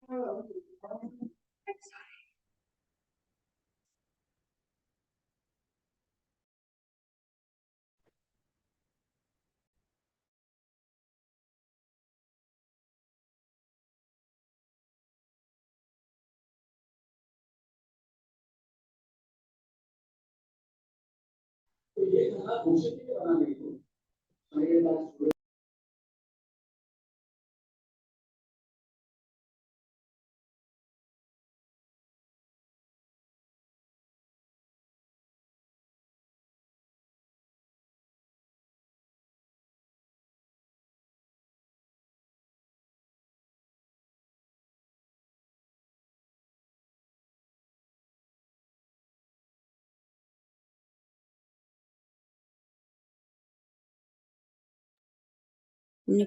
Hindi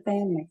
pa yan eh.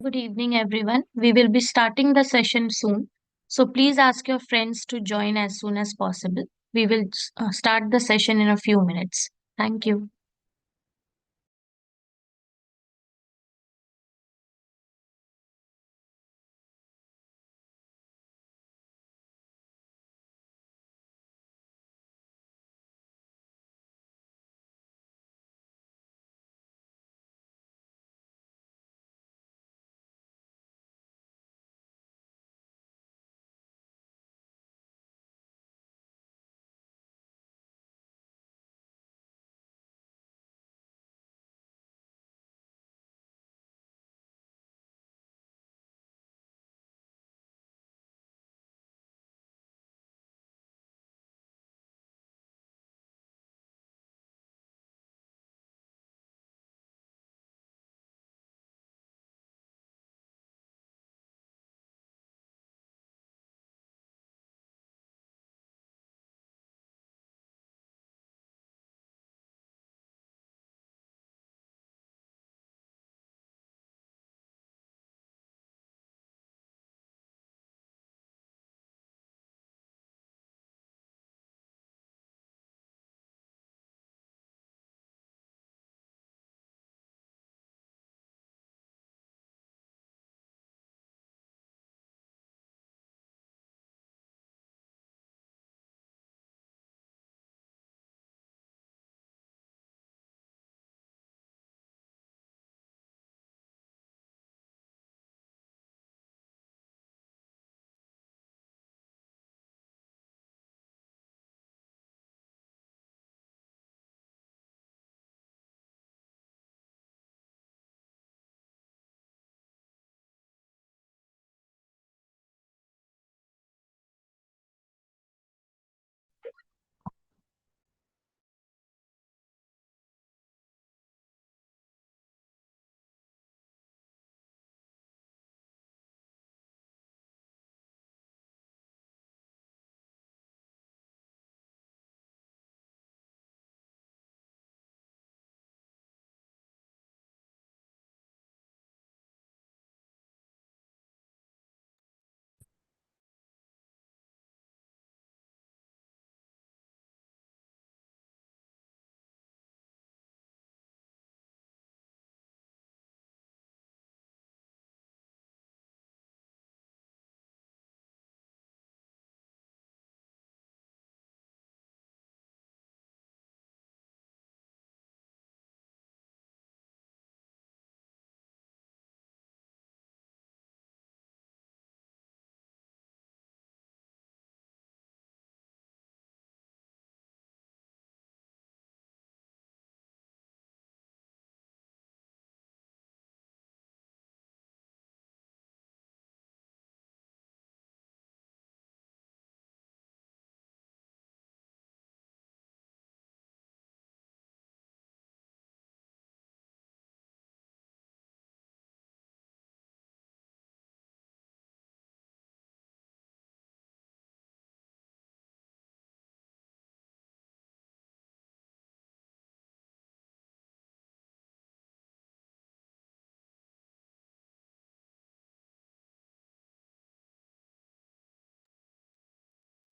Good evening, everyone. We will be starting the session soon. So please ask your friends to join as soon as possible. We will start the session in a few minutes. Thank you.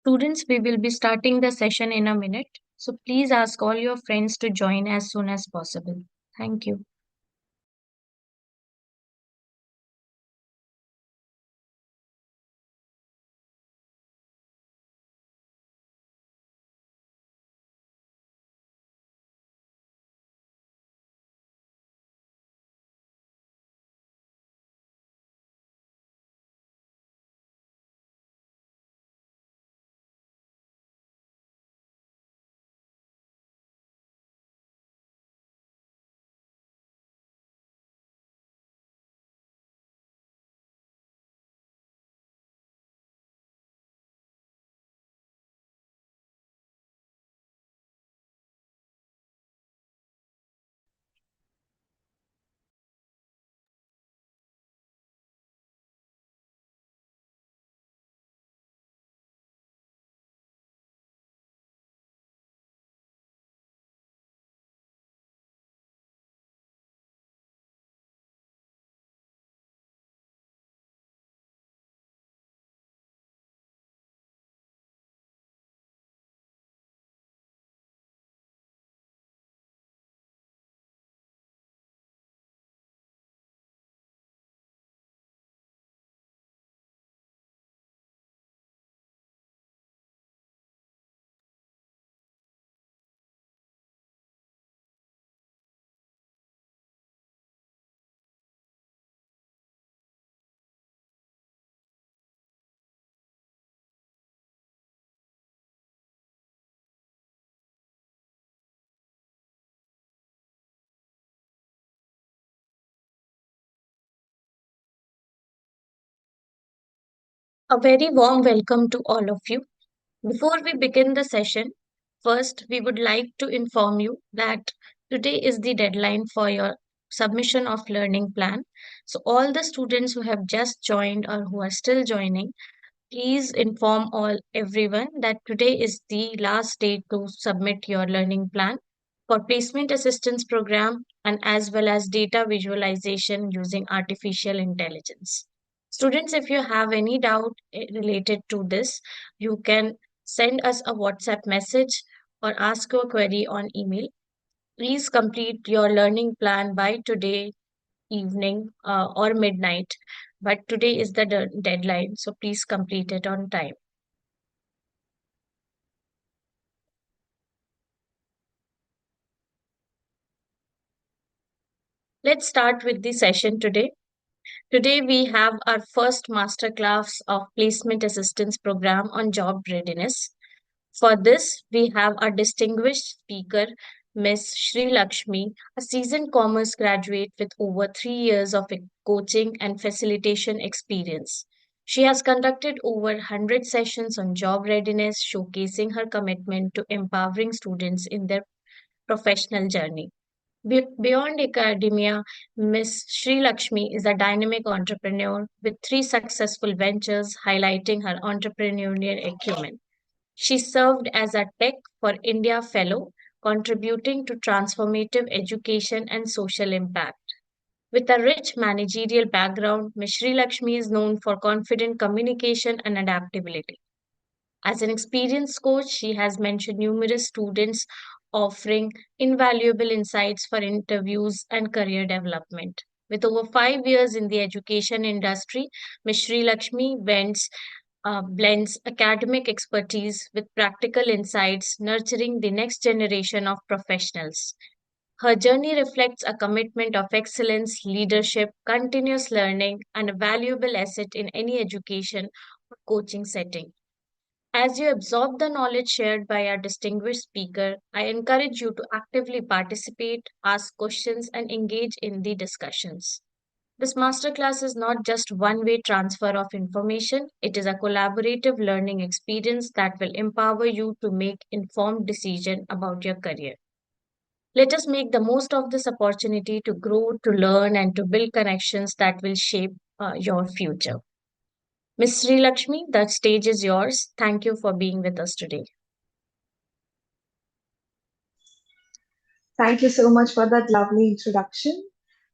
Students, we will be starting the session in a minute. So please ask all your friends to join as soon as possible. Thank you. A very warm welcome to all of you. Before we begin the session, first we would like to inform you that today is the deadline for your submission of learning plan. So all the students who have just joined or who are still joining, please inform all everyone that today is the last day to submit your learning plan for placement assistance program and as well as data visualization using artificial intelligence. Students, if you have any doubt related to this, you can send us a WhatsApp message or ask your query on email. Please complete your learning plan by today evening or midnight. But today is the deadline, so please complete it on time. Let's start with the session today. Today we have our first masterclass of placement assistance program on job readiness. For this, we have our distinguished speaker, Ms. Sri Lakshmi, a seasoned commerce graduate with over 3 years of coaching and facilitation experience. She has conducted over 100 sessions on job readiness, showcasing her commitment to empowering students in their professional journey. Beyond academia, Ms. Sri Lakshmi is a dynamic entrepreneur with three successful ventures highlighting her entrepreneurial acumen. She served as a Tech for India Fellow, contributing to transformative education and social impact. With a rich managerial background, Ms. Sri Lakshmi is known for confident communication and adaptability. As an experienced coach, she has mentored numerous students, offering invaluable insights for interviews and career development. With over 5 years in the education industry, Ms. Sri Lakshmi blends academic expertise with practical insights, nurturing the next generation of professionals. Her journey reflects a commitment of excellence, leadership, continuous learning, and a valuable asset in any education or coaching setting. As you absorb the knowledge shared by our distinguished speaker, I encourage you to actively participate, ask questions, and engage in the discussions. This masterclass is not just one way transfer of information, it is a collaborative learning experience that will empower you to make informed decisions about your career. Let us make the most of this opportunity to grow, to learn, and to build connections that will shape your future. Ms. Sri Lakshmi, the stage is yours. Thank you for being with us today. Thank you so much for that lovely introduction.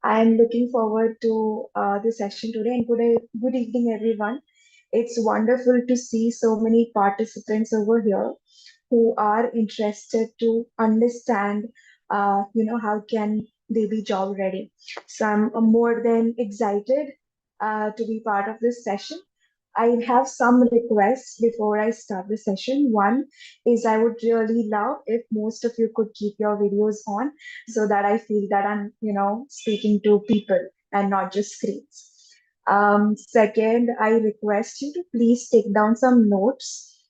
I am looking forward to the session today and good evening, everyone. It's wonderful to see so many participants over here who are interested to understand, how can they be job ready. So I'm more than excited to be part of this session. I have some requests before I start the session. One is I would really love if most of you could keep your videos on so that I feel that I'm, speaking to people and not just screens. Second, I request you to please take down some notes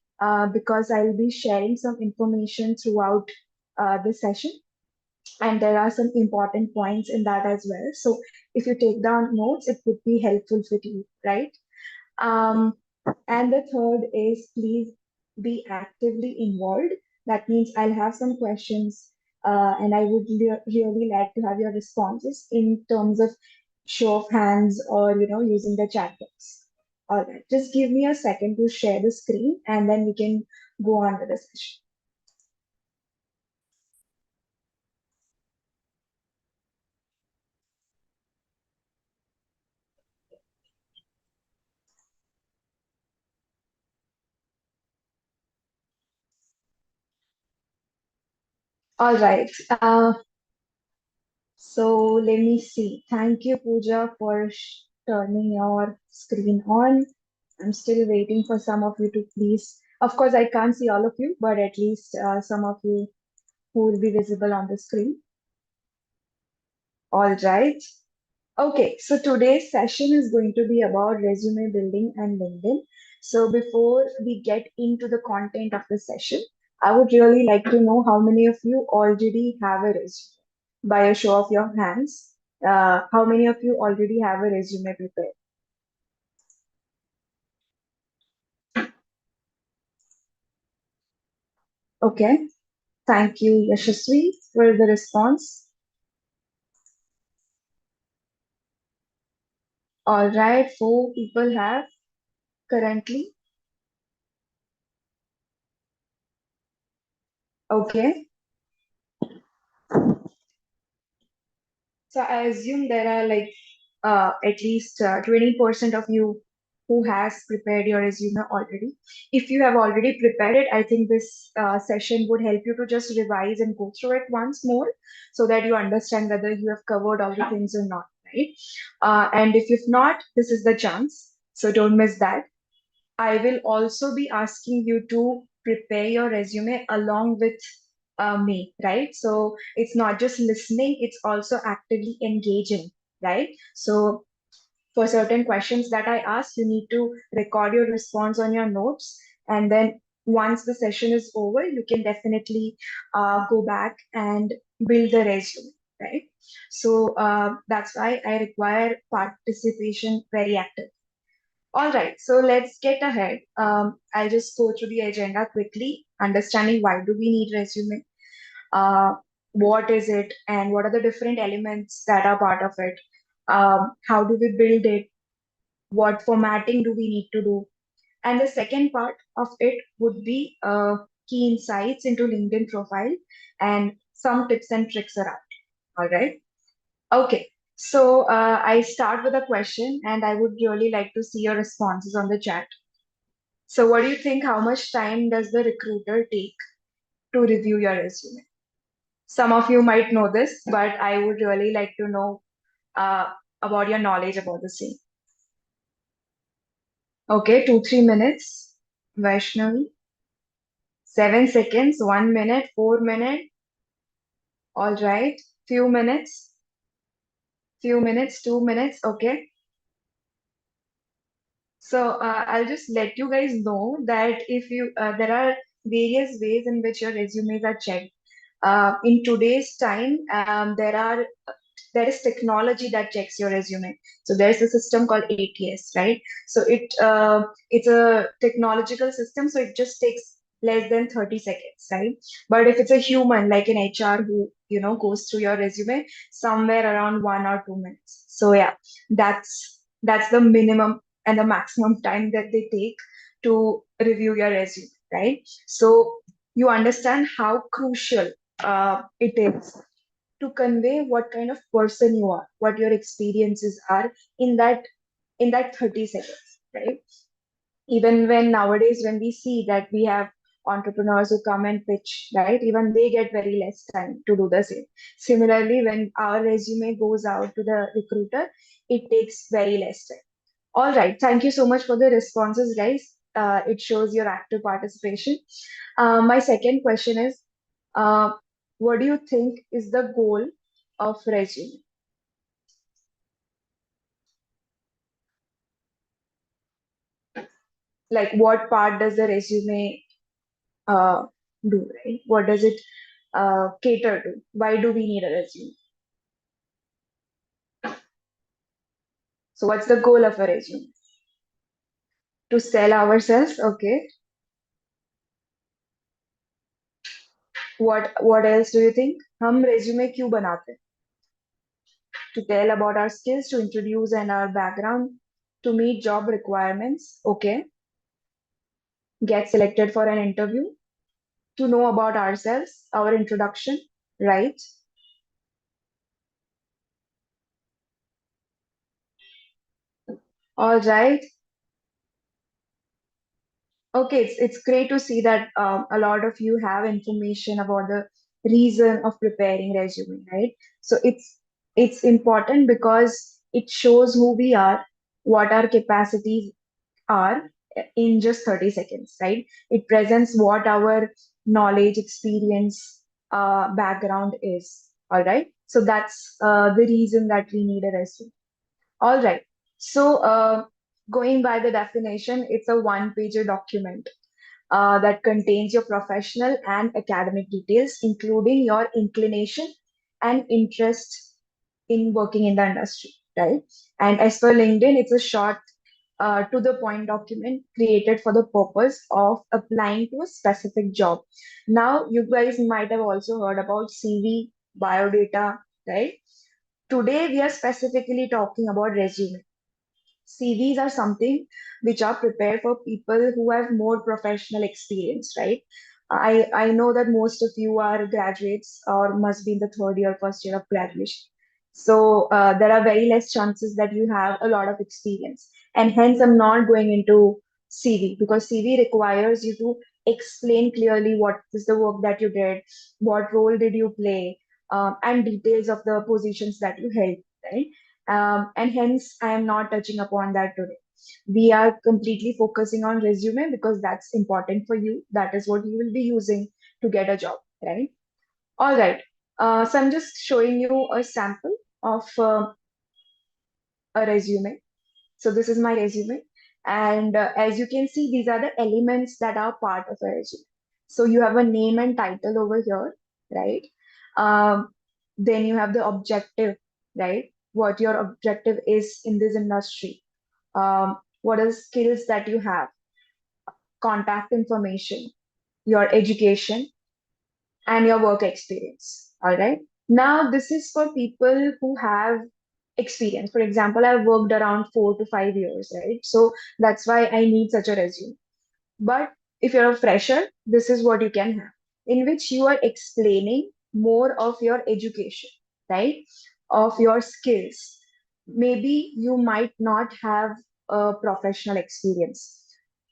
because I'll be sharing some information throughout the session. And there are some important points in that as well. So if you take down notes, it would be helpful for you, right? Um, and the third is please be actively involved. That means I'll have some questions and I would really like to have your responses in terms of show of hands or, using the chat box. All right, just give me a second to share the screen and then we can go on with the session. All right. So let me see. Thank you, Pooja, for turning your screen on. I'm still waiting for some of you to please. Of course, I can't see all of you, but at least some of you who will be visible on the screen. All right. Okay, so today's session is going to be about resume building and LinkedIn. So before we get into the content of the session, I would really like to know how many of you already have a resume. By a show of your hands, how many of you already have a resume prepared? Okay, thank you, Yashasvi, for the response. All right, 4 people have currently. Okay, so I assume there are like at least 20% of you who has prepared your resume already. If you have already prepared it, I think this session would help you to just revise and go through it once more so that you understand whether you have covered all the things or not, right? And if you've not, this is the chance. So don't miss that. I will also be asking you to prepare your resume along with me, right? So it's not just listening, it's also actively engaging, right? So for certain questions that I ask, you need to record your response on your notes. And then once the session is over, you can definitely go back and build the resume, right? So that's why I require participation very active. All right, so let's get ahead. I'll just go through the agenda quickly, understanding why do we need resume, uh, what is it, and what are the different elements that are part of it. How do we build it? What formatting do we need to do? And the second part of it would be key insights into LinkedIn profile and some tips and tricks around. All right. Okay. So I start with a question, and I would really like to see your responses on the chat. So, what do you think? How much time does the recruiter take to review your resume? Some of you might know this, but I would really like to know uh, about your knowledge about the same. Okay, 2, 3 minutes. Vaishnavi. 7 seconds, 1 minute, 4 minutes. All right. Few minutes, 2 minutes. Okay. So I'll just let you guys know that if you there are various ways in which your resumes are checked. In today's time, there is technology that checks your resume. So there's a system called ATS, right? So it's a technological system, so it just takes less than 30 seconds, right? But if it's a human like an HR who goes through your resume, somewhere around 1 or 2 minutes. So yeah, that's the minimum and the maximum time that they take to review your resume, right? So you understand how crucial it is to convey what kind of person you are, what your experiences are in that 30 seconds, right? Even when nowadays, when we see that we have entrepreneurs who come and pitch, right? Even they get very less time to do the same. Similarly, when our resume goes out to the recruiter, it takes very less time. All right. Thank you so much for the responses, guys. It shows your active participation. My second question is, uh, what do you think is the goal of resume? Like, what part does the resume uh, do, right? What does it cater to? Why do we need a resume? So, what's the goal of a resume? To sell ourselves, okay. What else do you think? हम resume क्यों बनाते हैं? To tell about our skills, to introduce and our background, to meet job requirements, okay. Get selected for an interview, to know about ourselves, our introduction, right? All right. Okay, it's great to see that a lot of you have information about the reason of preparing resume, right? So it's important because it shows who we are, what our capacities are in just 30 seconds, right? It presents what our knowledge, experience, background is. All right. So that's the reason that we need a resume. All right. So going by the definition, it's a one-pager document that contains your professional and academic details, including your inclination and interest in working in the industry, right? And as per LinkedIn, it's a short, to the point document created for the purpose of applying to a specific job. Now, you guys might have also heard about CV, biodata, right? Today, we are specifically talking about resume. CVs are something which are prepared for people who have more professional experience, right? I know that most of you are graduates or must be in the third year, first year of graduation. So there are very less chances that you have a lot of experience. And hence, I'm not going into CV because CV requires you to explain clearly what is the work that you did, what role did you play, and details of the positions that you held, right? And hence I am not touching upon that today. We are completely focusing on resume because that's important for you. That is what you will be using to get a job, right? All right. So I'm just showing you a sample of a resume. So this is my resume. And as you can see, these are the elements that are part of a resume. So you have a name and title over here, right? Um, then you have the objective, right? What your objective is in this industry. What are the skills that you have, contact information, your education, and your work experience. All right. Now, this is for people who have experience. For example, I've worked around 4 to 5 years, right? So that's why I need such a resume. But if you're a fresher, this is what you can have, in which you are explaining more of your education, right? Of your skills. Maybe you might not have a professional experience.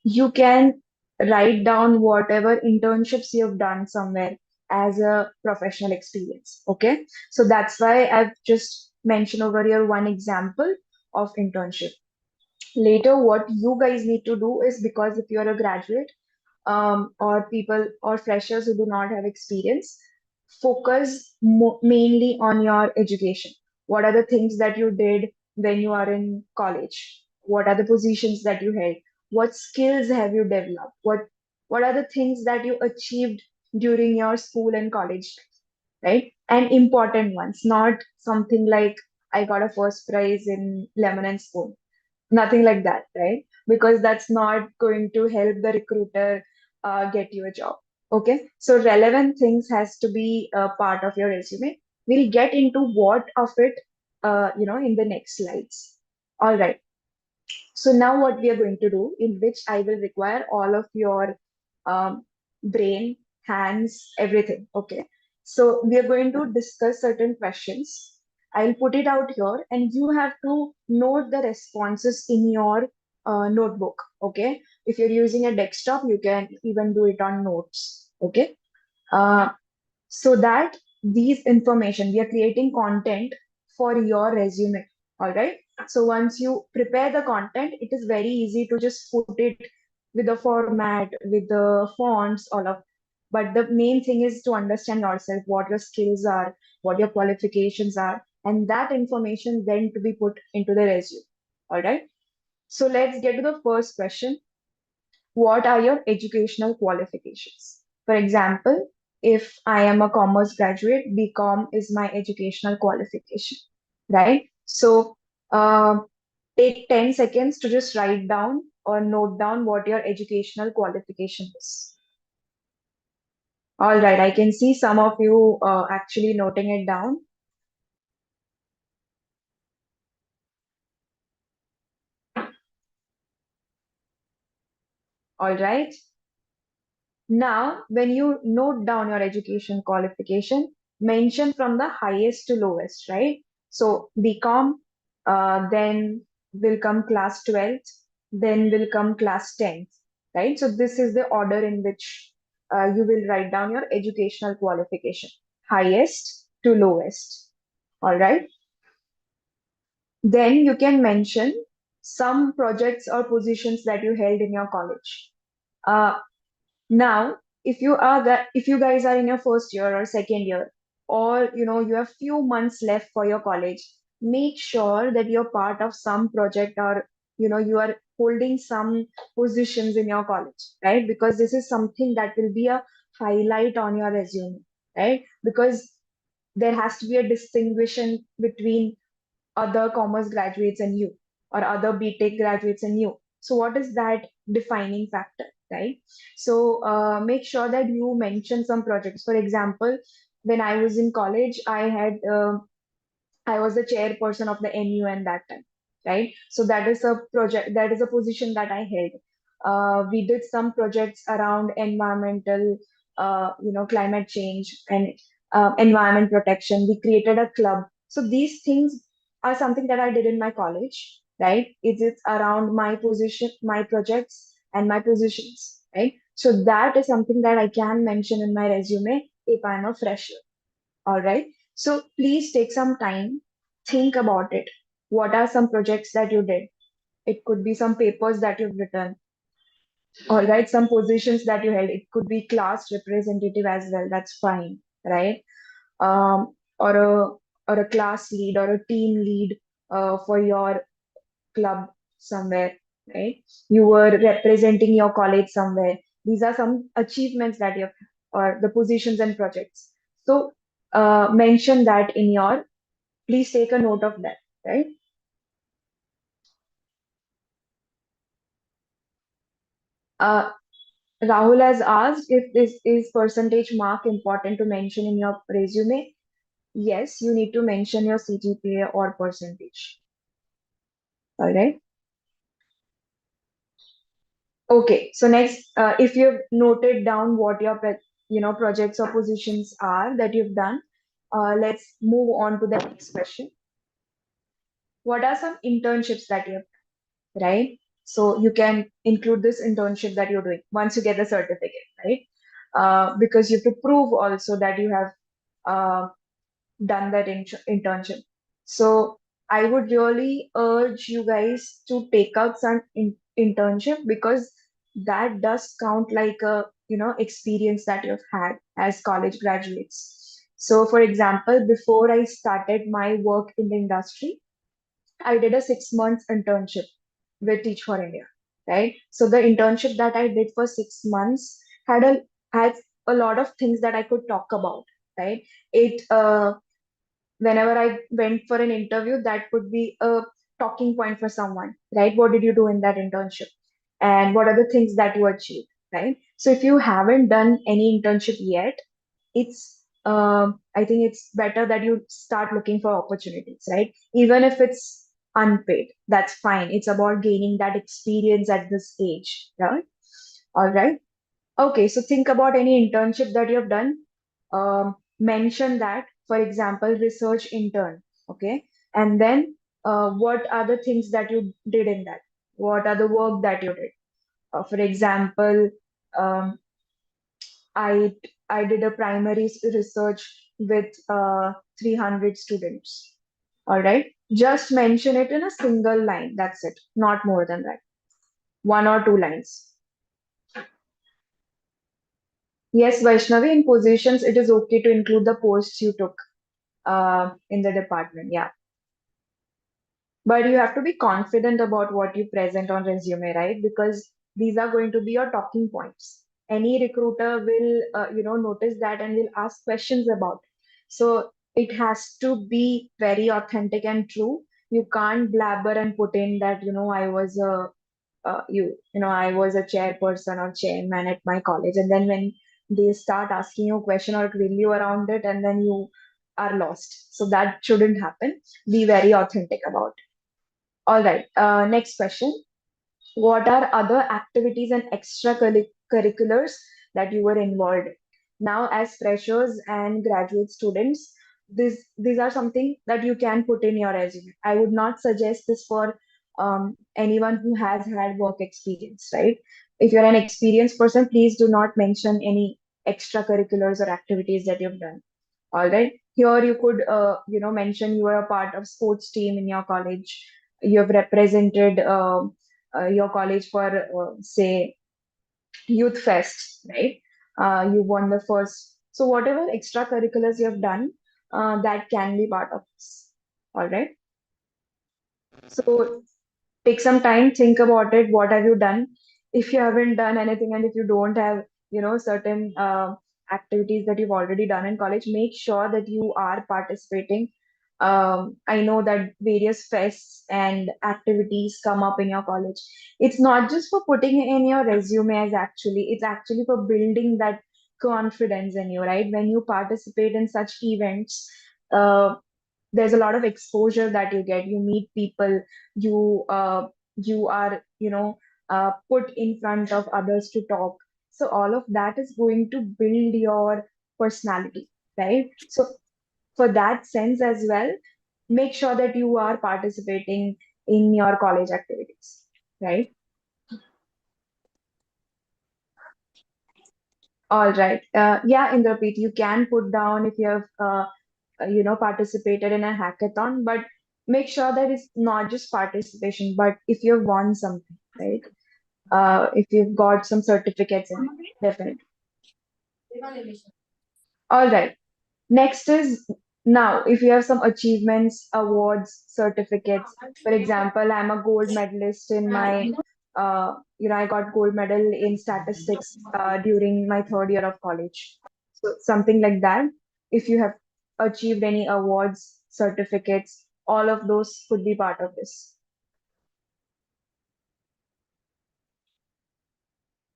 You can write down whatever internships you've done somewhere as a professional experience. Okay. So that's why I've just mentioned over here one example of internship. Later, what you guys need to do is, because if you're a graduate, or people or freshers who do not have experience, focus mainly on your education. What are the things that you did when you are in college? What are the positions that you held? What skills have you developed? What are the things that you achieved during your school and college, right? And important ones, not something like I got a first prize in lemon and spoon, nothing like that, right? Because that's not going to help the recruiter get you a job. Okay, so relevant things has to be a part of your resume. We'll get into what of it, in the next slides. All right. So now what we are going to do, in which I will require all of your brain, hands, everything. Okay. So we are going to discuss certain questions. I'll put it out here and you have to note the responses in your notebook. Okay. If you're using a desktop, you can even do it on notes. Okay. Uh, so that these information, we are creating content for your resume. All right. So once you prepare the content, it is very easy to just put it with the format, with the fonts, all of. But the main thing is to understand yourself, what your skills are, what your qualifications are, and that information then to be put into the resume. All right. So let's get to the first question. What are your educational qualifications? For example, if I am a commerce graduate, BCom is my educational qualification, right? So take 10 seconds to just write down or note down what your educational qualification is. All right, I can see some of you actually noting it down. All right. Now, when you note down your education qualification, mention from the highest to lowest, right? So BCom, then will come class 12th, then will come class 10th, right? So this is the order in which you will write down your educational qualification, highest to lowest, all right? Then you can mention some projects or positions that you held in your college. Uh, Now, if you guys are in your first year or second year, or you have few months left for your college, make sure that you're part of some project, or you are holding some positions in your college, right? Because this is something that will be a highlight on your resume, right? Because there has to be a distinguishing between other commerce graduates and you, or other BTech graduates and you. So what is that defining factor, right? So make sure that you mention some projects. For example, when I was in college, I was the chairperson of the NUN that time, right? So that is a project, that is a position that I held. We did some projects around environmental, climate change and environment protection. We created a club. So these things are something that I did in my college, right? It's around my position, my projects, and my positions, right? So that is something that I can mention in my resume if I'm a fresher. All right. So please take some time, think about it. What are some projects that you did? It could be some papers that you've written. All right. Some positions that you held. It could be class representative as well. That's fine. Right. Or a class lead or a team lead for your club somewhere. Right. You were representing your college somewhere. These are some achievements that you have, or the positions and projects. So mention that in your, please take a note of that, right? Uh, Rahul has asked if this is percentage mark important to mention in your resume. Yes, you need to mention your CGPA or percentage. All right. Okay. So next, if you've noted down what your projects or positions are that you've done, let's move on to the next question. What are some internships that you have, right? So you can include this internship that you're doing once you get the certificate, right? Because you have to prove also that you have uh, done that internship. So I would really urge you guys to take out some internship, because that does count like a experience that you've had as college graduates. So for example, before I started my work in the industry, I did a 6 months internship with Teach for India, right? So the internship that I did for 6 months had a lot of things that I could talk about, right? It Whenever I went for an interview, that could be a talking point for someone, right? What did you do in that internship? And what are the things that you achieved, right? So if you haven't done any internship yet, I think it's better that you start looking for opportunities, right? Even if it's unpaid, that's fine. It's about gaining that experience at this age, right? All right. Okay, so think about any internship that you have done. Mention that, for example, research intern. Okay, and then what are the things that you did in that? What are the work that you did? For example, um, I I did a primary research with 300 students. All right, just mention it in a single line. That's it, not more than that. 1 or 2 lines. Yes, Vaishnavi, in positions, it is okay to include the posts you took in the department. Yeah. But you have to be confident about what you present on resume, right? Because these are going to be your talking points. Any recruiter will, notice that and will ask questions about it. So it has to be very authentic and true. You can't blabber and put in that, I was a chairperson or chairman at my college, and then when they start asking you a question or grill you around it, and then you are lost. So that shouldn't happen. Be very authentic about it. All right. Next question. What are other activities and extracurriculars that you were involved in? Now, as freshers and graduate students, these are something that you can put in your resume. I would not suggest this for anyone who has had work experience, right? If you're an experienced person, please do not mention any extracurriculars or activities that you've done. All right. Here you could, mention you were a part of sports team in your college. You have represented your college for, say, youth fest, right? You won the first. So whatever extracurriculars you have done, that can be part of this. All right. So take some time, think about it. What have you done? If you haven't done anything, and if you don't have, certain activities that you've already done in college, make sure that you are participating. I know that various fests and activities come up in your college. It's not just for putting in your resume, as actually it's actually for building that confidence in you, right? When you participate in such events, uh, there's a lot of exposure that you get. You meet people. You are, put in front of others to talk. So all of that is going to build your personality, right? So for that sense as well, make sure that you are participating in your college activities, right? All right. Yeah, Indrapreet, you can put down if you have participated in a hackathon, but make sure that it's not just participation, but if you've won something, right? If you've got some certificates in it, definitely. All right. Next is, now, if you have some achievements, awards, certificates. For example, I'm a gold medalist in my, I got gold medal in statistics during my third year of college. So something like that. If you have achieved any awards, certificates, all of those could be part of this.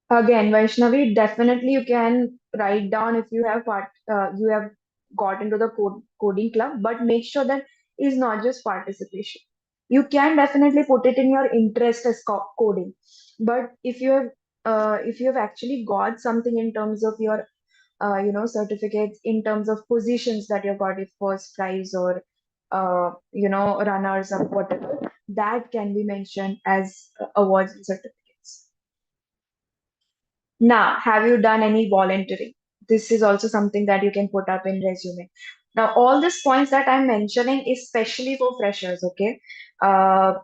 Again, Vaishnavi, definitely you can write down if you have got into the coding club, but make sure that is not just participation. You can definitely put it in your interest as coding, but if you have actually got something in terms of your certificates, in terms of positions that you got, if first prize or runners up, whatever, that can be mentioned as awards and certificates. Now, have you done any volunteering? This is also something that you can put up in resume. Now, all these points that I'm mentioning is especially for freshers, okay? Uh,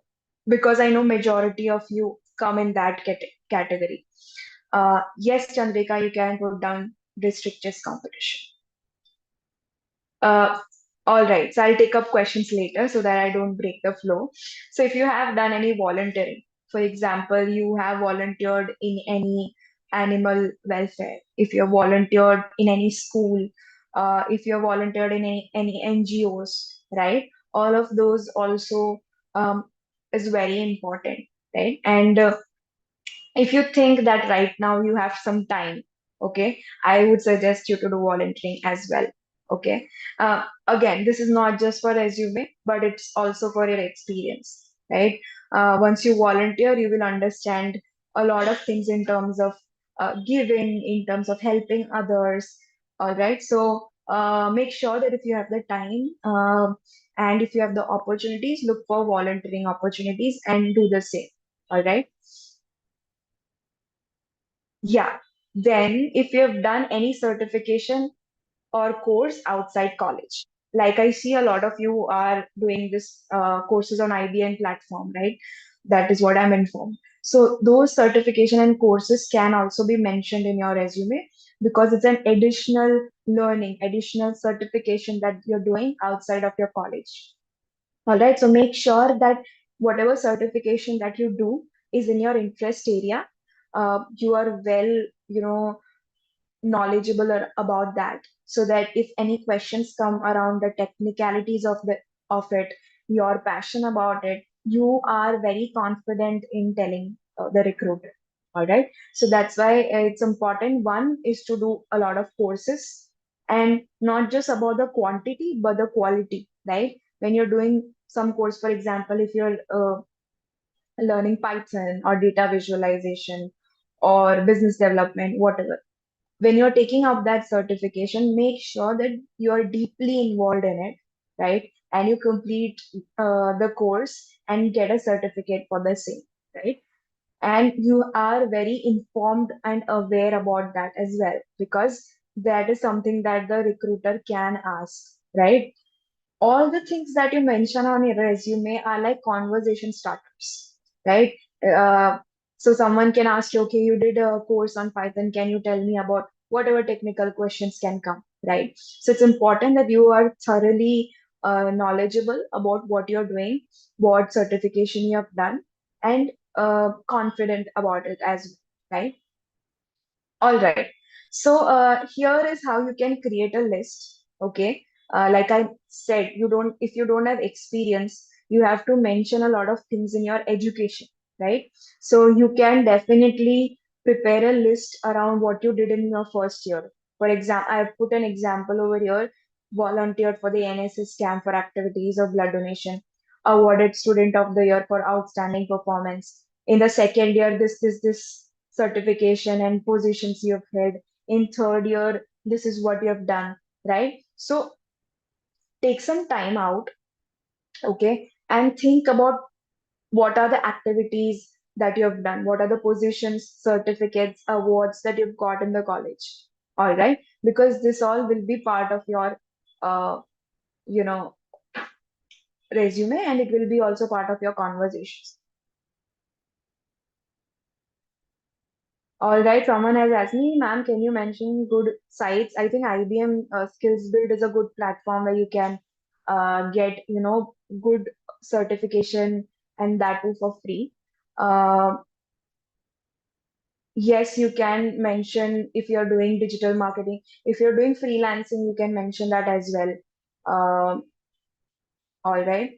because I know majority of you come in that category. Yes, Chandrika, you can put down district chess competition. Uh, all right, so I'll take up questions later so that I don't break the flow. So if you have done any volunteering, for example, you have volunteered in any animal welfare, if you're volunteered in any school, if you're volunteered in any NGOs, right? All of those also is very important, right? And if you think that right now you have some time, okay, I would suggest you to do volunteering as well. Okay. Again, this is not just for resume, but it's also for your experience, right? Once you volunteer, you will understand a lot of things in terms of giving, in terms of helping others. All right. So make sure that if you have the time, and if you have the opportunities, look for volunteering opportunities and do the same. All right. Yeah. Then if you have done any certification or course outside college. Like I see a lot of you are doing this courses on IBM platform, right? That is what I'm informed. So those certification and courses can also be mentioned in your resume because it's an additional learning, additional certification that you're doing outside of your college. All right. So make sure that whatever certification that you do is in your interest area. You are well, you know, knowledgeable about that so that if any questions come around the technicalities of it, your passion about it, you are very confident in telling the recruiter. All right, so that's why it's important. One is to do a lot of courses, and not just about the quantity but the quality, right? When you're doing some course, for example, if you're learning Python or data visualization or business development, whatever, when you're taking up that certification, make sure that you're deeply involved in it, right? And you complete the course and get a certificate for the same, right? And you are very informed and aware about that as well, because that is something that the recruiter can ask, right? All the things that you mention on your resume are like conversation starters, right? Uh, so someone can ask you, okay, you did a course on Python. Can you tell me about whatever technical questions can come, right? So it's important that you are thoroughly knowledgeable about what you're doing, what certification you have done, and confident about it as well, right? All right. So here is how you can create a list. Okay. Like I said, if you don't have experience, you have to mention a lot of things in your education, right? So you can definitely prepare a list around what you did in your first year. For example, I've put an example over here: volunteered for the NSS camp for activities of blood donation, awarded student of the year for outstanding performance. In the second year, this certification and positions you have held. In third year, this is what you have done, right? So take some time out, okay, and think about what are the activities that you have done, what are the positions, certificates, awards that you've got in the college. All right, because this all will be part of your uh, you know resume, and it will be also part of your conversations. All right, someone has asked me, ma'am, can you mention good sites? I think IBM SkillsBuild is a good platform where you can get, good certification, and that too for free. Uh, yes, you can mention if you're doing digital marketing. If you're doing freelancing, you can mention that as well. Um all right.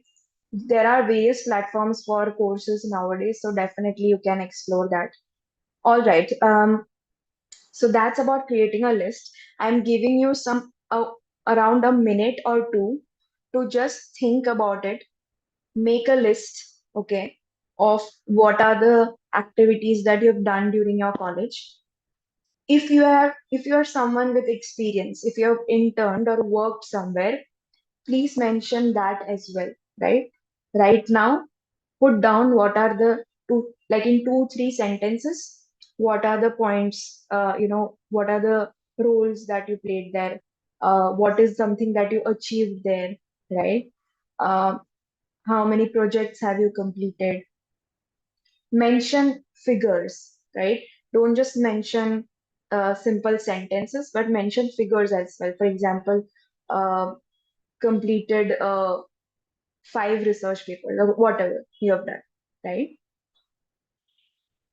There are various platforms for courses nowadays, so definitely you can explore that. All right. So that's about creating a list. I'm giving you around a minute or two to just think about it, make a list, okay, of what are the activities that you've done during your college. If you're someone with experience, if you've interned or worked somewhere, please mention that as well, right? Right now, put down what are the two, like in two, three sentences, what are the points, what are the roles that you played there, what is something that you achieved there, right? Uh, how many projects have you completed? Mention figures, right? Don't just mention simple sentences, but mention figures as well. For example, uh, completed 5 research papers or whatever you have done, right?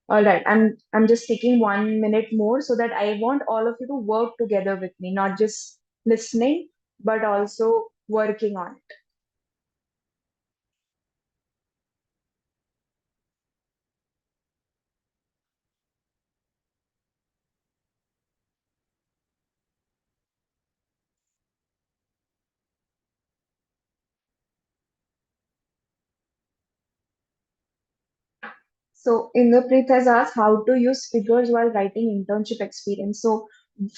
All right, I'm just taking 1 minute more so that I want all of you to work together with me, not just listening, but also working on it. So Inderpreet has asked how to use figures while writing internship experience. So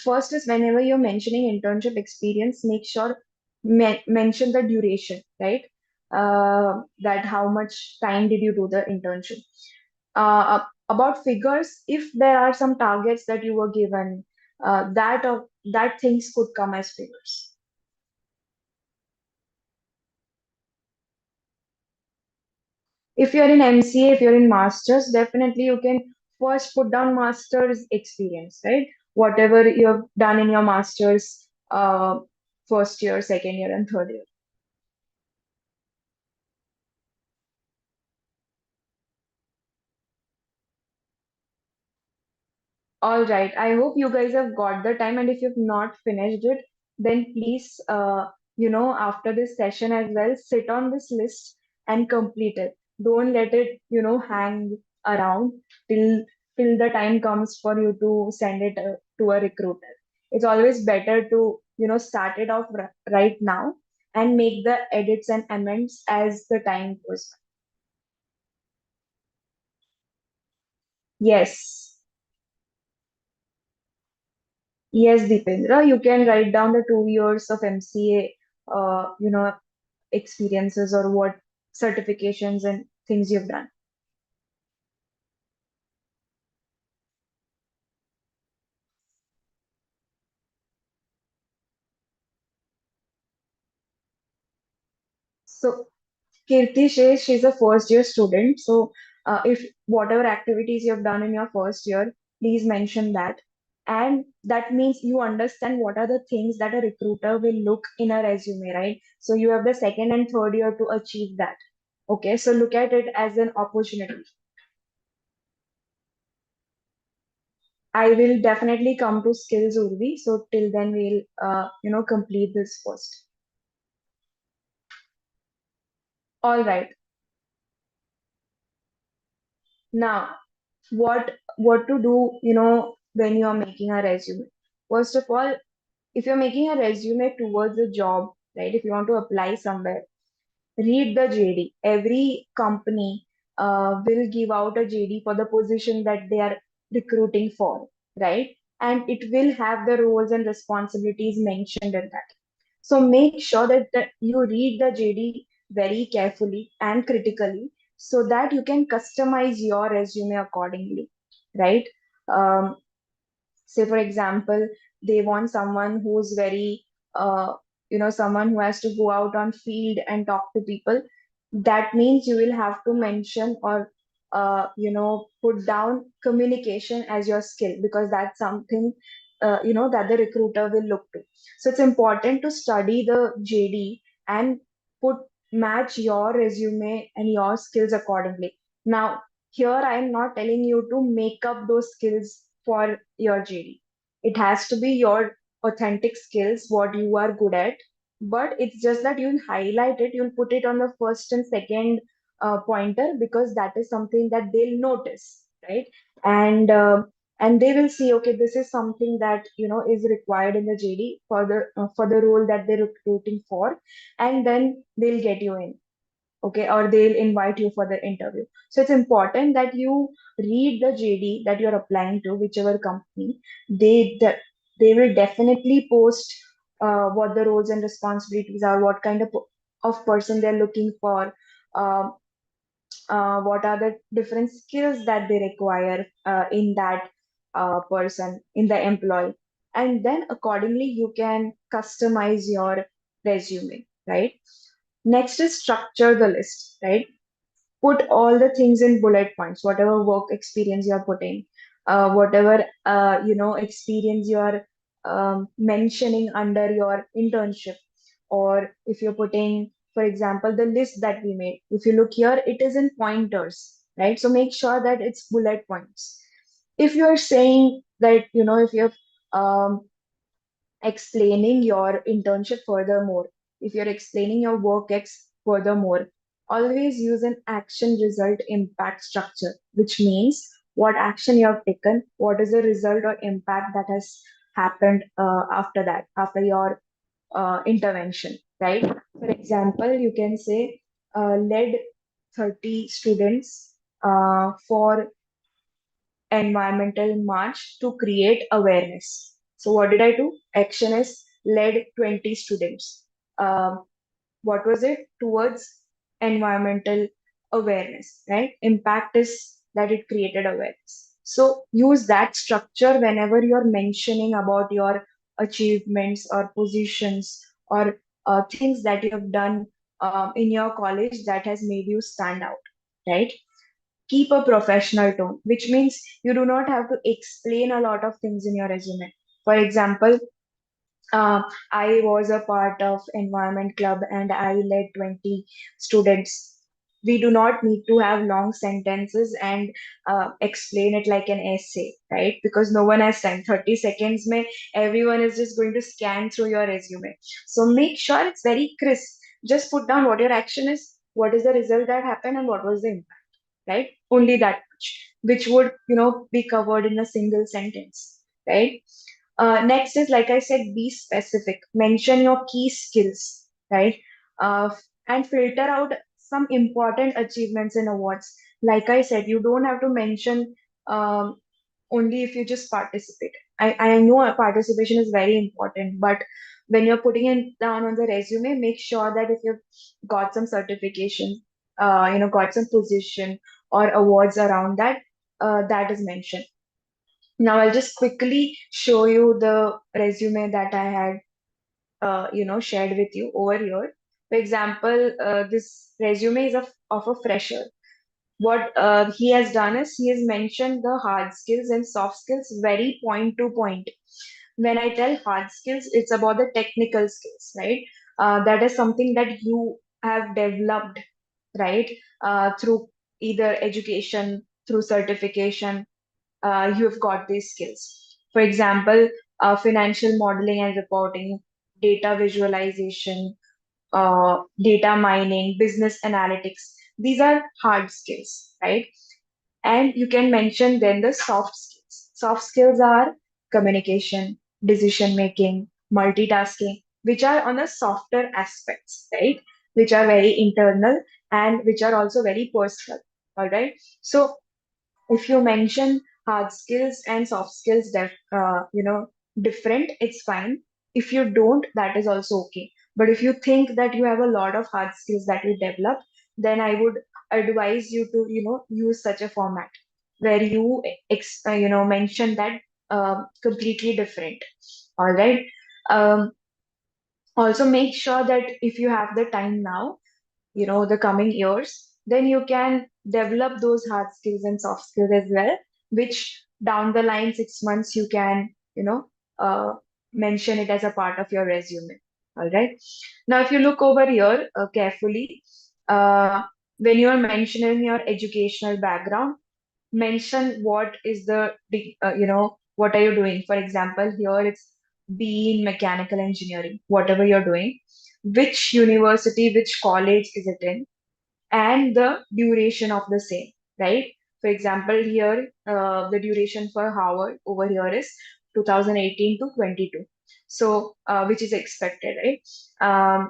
first is whenever you're mentioning internship experience, make sure mention the duration, right? That how much time did you do the internship? about figures, if there are some targets that you were given, that things could come as figures. If you're in MCA, if you're in masters, definitely you can first put down masters experience, right? Whatever you have done in your masters, first year, second year, and third year. All right. I hope you guys have got the time, and if you've not finished it, then please, after this session as well, sit on this list and complete it. Don't let it, hang around till till the time comes for you to send it to a recruiter. It's always better to, start it off right now and make the edits and amends as the time goes by. Yes. Yes, Deependra, you can write down the 2 years of MCA, experiences or what certifications and things you've done. So Kirti says she's a first year student. So if whatever activities you have done in your first year, please mention that. And that means you understand what are the things that a recruiter will look in a resume, right? So you have the second and third year to achieve that. Okay, so look at it as an opportunity. I will definitely come to skills, Urvi. So till then, we'll complete this first. All right. Now, what to do? When you are making a resume. First of all, if you're making a resume towards a job, right? If you want to apply somewhere, read the JD. Every company will give out a JD for the position that they are recruiting for, right? And it will have the roles and responsibilities mentioned in that. So make sure that you read the JD very carefully and critically so that you can customize your resume accordingly, right? Um, Say for example, they want someone who's very someone who has to go out on field and talk to people. That means you will have to mention or put down communication as your skill, because that's something that the recruiter will look to. So it's important to study the JD and put match your resume and your skills accordingly. Now, here I am not telling you to make up those skills for your JD. It has to be your authentic skills, what you are good at. But it's just that you'll highlight it, you'll put it on the first and second pointer, because that is something that they'll notice, right? And and they will see, okay, this is something that is required in the JD for the role that they're recruiting for, and then they'll get you in, okay, or they'll invite you for the interview. So it's important that you read the JD that you're applying to, whichever company. They will definitely post what the roles and responsibilities are, what kind of person they're looking for, um, what are the different skills that they require in that person, in the employee. And then accordingly, you can customize your resume, right? Next is structure the list, right? Put all the things in bullet points, whatever work experience you are putting, whatever experience you are mentioning under your internship, or if you're putting, for example, the list that we made. If you look here, it is in pointers, right? So make sure that it's bullet points. If you're saying that, if you're um, explaining your internship furthermore, if you're explaining your work furthermore, always use an action result impact structure, which means what action you have taken, what is the result or impact that has happened after that, after your intervention, right? For example, you can say led 30 students for environmental march to create awareness. So what did I do? Action is led 20 students. What was it? Towards environmental awareness, right? Impact is that it created awareness. So use that structure whenever you're mentioning about your achievements or positions or things that you have done in your college that has made you stand out, right? Keep a professional tone, which means you do not have to explain a lot of things in your resume. For example, uh, I was a part of environment club and I led 20 students. We do not need to have long sentences and explain it like an essay, right? Because no one has time. 30 seconds, may everyone is just going to scan through your resume. So make sure it's very crisp. Just put down what your action is, what is the result that happened, and what was the impact, right? Only that much, which would, be covered in a single sentence, right? Next is, like I said, be specific. Mention your key skills, right? Uh, and filter out some important achievements and awards. Like I said, you don't have to mention um, only if you just participate. I know participation is very important, but when you're putting it down on the resume, make sure that if you've got some certification, got some position or awards around that, that is mentioned. Now I'll just quickly show you the resume that I had, shared with you over here. For example, this resume is of a fresher. What he has done is he has mentioned the hard skills and soft skills very point to point. When I tell hard skills, it's about the technical skills, right? That is something that you have developed, right? Through either education, through certification, you've got these skills. For example, financial modeling and reporting, data visualization, data mining, business analytics. These are hard skills, right? And you can mention then the soft skills. Soft skills are communication, decision making, multitasking, which are on the softer aspects, right? Which are very internal and which are also very personal. All right. So if you mention hard skills and soft skills different, it's fine. If you don't, that is also okay. But if you think that you have a lot of hard skills that you develop, then I would advise you to use such a format where you mention that completely different. All right. Um, also make sure that if you have the time now, the coming years, then you can develop those hard skills and soft skills as well, which down the line 6 months you can uh, mention it as a part of your resume. All right. Now if you look over here carefully, uh, when you are mentioning your educational background, mention what is what are you doing. For example, here it's be in mechanical engineering, whatever you're doing, which university, which college is it in, and the duration of the same, right? For example, here the duration for Howard over here is 2018 to 22. So, which is expected, right?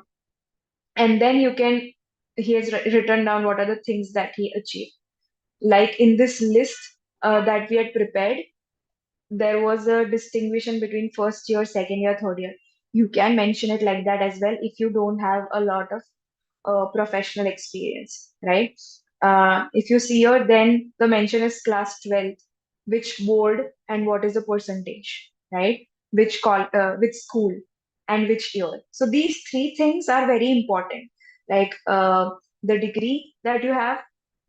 And then you can, he has written down what are the things that he achieved. Like in this list that we had prepared, there was a distinction between first year, second year, third year. You can mention it like that as well if you don't have a lot of professional experience, right? If you see here, then the mention is class 12th, which board and what is the percentage, right? Which school and which year. So these three things are very important, like the degree that you have,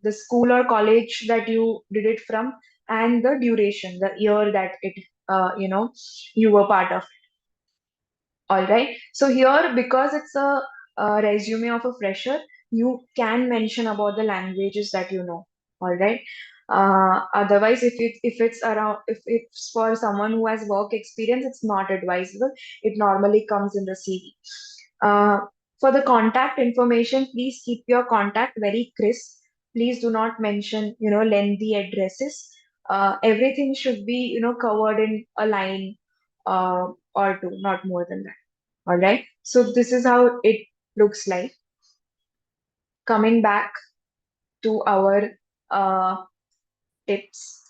the school or college that you did it from, and the duration, the year that you were part of. All right. So here, because it's a resume of a fresher, you can mention about the languages that you know. All right. Otherwise, if it's for someone who has work experience, it's not advisable. It normally comes in the CV. Uh, for the contact information, please keep your contact very crisp. Please do not mention, lengthy addresses. Everything should be, covered in a line or two, not more than that. All right. So this is how it looks like. Coming back to our uh, tips,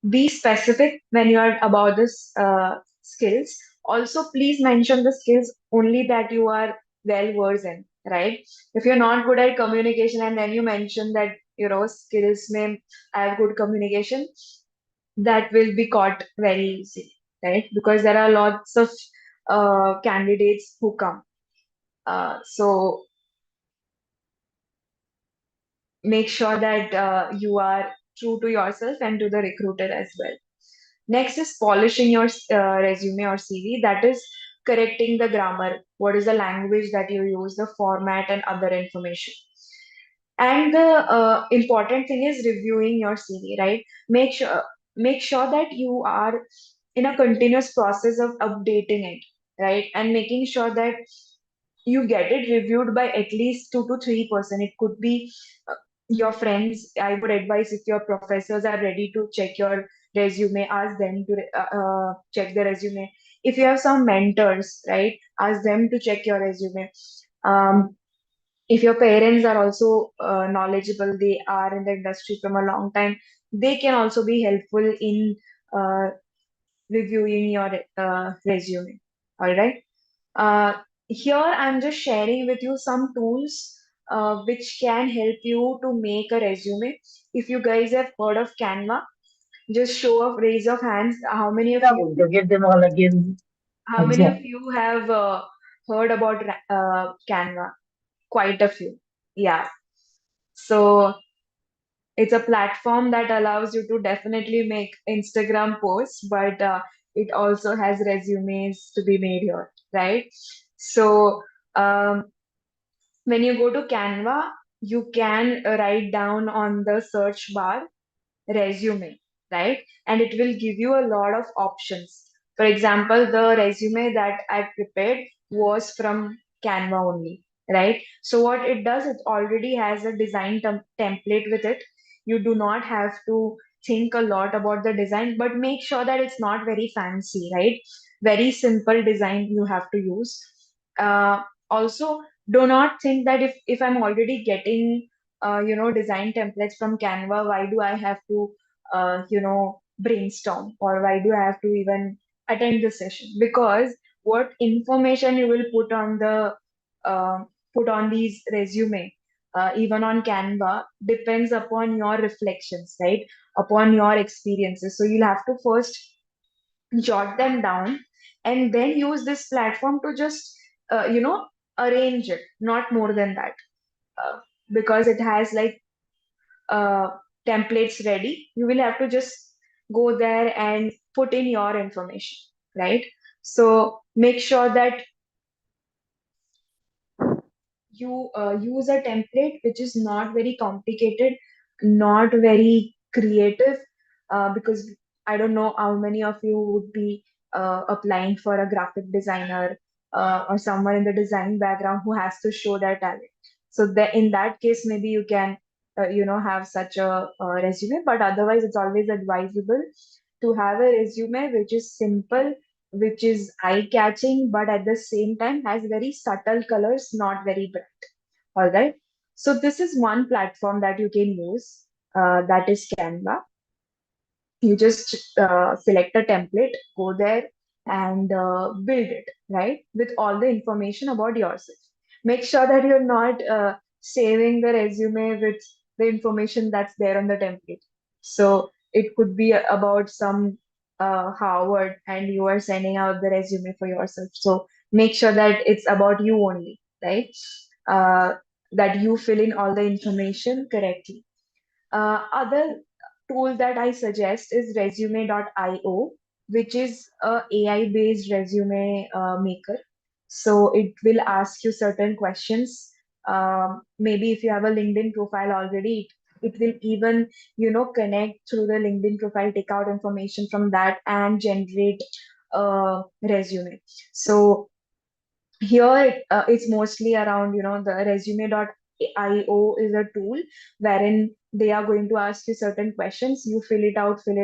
be specific when you are about this skills. Also, please mention the skills only that you are well versed in, right? If you're not good at communication and then you mention that skills mein I have good communication, that will be caught very easily, right? Because there are lots of candidates who come. So make sure that you are true to yourself and to the recruiter as well. Next is polishing your resume or CV. That is correcting the grammar. What is the language that you use, the format, and other information. And the important thing is reviewing your CV, right? Make sure that you are in a continuous process of updating it, right? And making sure that you get it reviewed by at least 2 to 3%. It could be your friends. I would advise, if your professors are ready to check your resume, ask them to check the resume. If you have some mentors, right, ask them to check your resume. If your parents are also knowledgeable, they are in the industry from a long time, they can also be helpful in uh, reviewing your resume. All right. uh, Here I'm just sharing with you some tools which can help you to make a resume. If you guys have heard of Canva, just show of raise of hands, क्या बोलते हो give them all again how many अच्छा of you have heard about Canva? Quite a few. Yeah. So it's a platform that allows you to definitely make Instagram posts, but it also has resumes to be made here, right? So um, when you go to Canva, you can write down on the search bar resume, right? And it will give you a lot of options. For example, the resume that I prepared was from Canva only, right? So what it does, it already has a design template with it. You do not have to think a lot about the design, but make sure that it's not very fancy, right? Very simple design you have to use. Also, do not think that if I'm already getting design templates from Canva, why do I have to brainstorm, or why do I have to even attend the session? Because what information you will uh, put on these resume, even on Canva, depends upon your reflections, right? Upon your experiences. So you'll have to first jot them down and then use this platform to just arrange it, not more than that. uh, because it has like uh, templates ready. You will have to just go there and put in your information, right? So make sure that you use a template which is not very complicated, not very creative, because I don't know how many of you would be applying for a graphic designer or someone in the design background who has to show their talent. So in that case, maybe you can, have such a resume, but otherwise, it's always advisable to have a resume which is simple, which is eye-catching, but at the same time has very subtle colors, not very bright. All right. So this is one platform that you can use. That is Canva. You just select a template, go there, and build it, right, with all the information about yourself. Make sure that you're not saving the resume with the information that's there on the template. So it could be about some Harvard, and you are sending out the resume for yourself. So make sure that it's about you only, right? uh, that you fill in all the information correctly. Other tool that I suggest is resume.io, which is a AI-based resume maker. So it will ask you certain questions. Maybe if you have a LinkedIn profile already, it will even, connect through the LinkedIn profile, take out information from that and generate a resume. So here it's mostly around, the resume.io is a tool wherein they are going to ask you certain questions. You fill it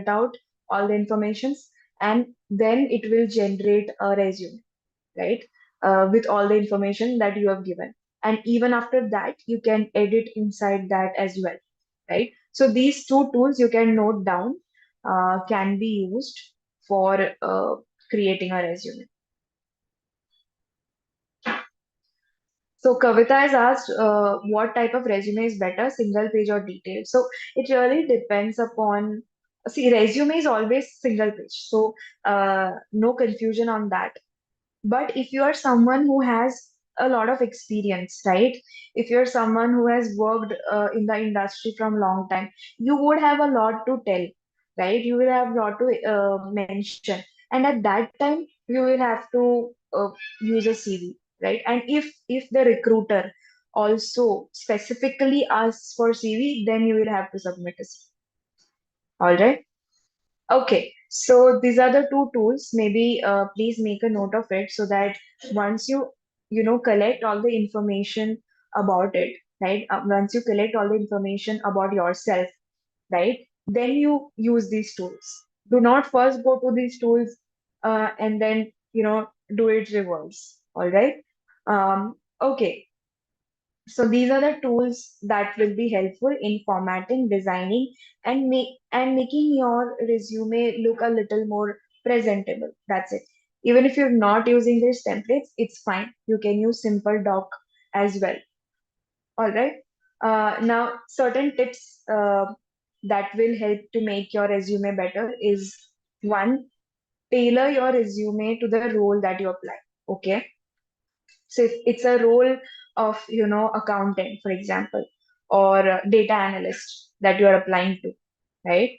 out, all the informations, and then it will generate a resume, right? With all the information that you have given. And even after that, you can edit inside that as well, right? So these two tools you can note down, can be used for creating a resume. So Kavita has asked, what type of resume is better, single page or detailed? So it really depends upon. See, resume is always single page, so no confusion on that. But if you are someone who has a lot of experience, right? If you're someone who has worked in the industry from long time, you would have a lot to tell, right? You will have a lot to mention, and at that time you will have to use a CV, right? And if the recruiter also specifically asks for CV, then you will have to submit a CV. All right. Okay, so these are the two tools. Maybe please make a note of it so that once you collect all the information about it, right? Once you collect all the information about yourself, right? Then you use these tools. Do not first go to these tools and then do it reverse. All right. Okay, so these are the tools that will be helpful in formatting, designing, and making your resume look a little more presentable. That's it. Even if you're not using these templates, it's fine. You can use simple doc as well. All right. Now, certain tips that will help to make your resume better is one, tailor your resume to the role that you apply. Okay, so if it's a role of, accountant, for example, or data analyst that you are applying to, right?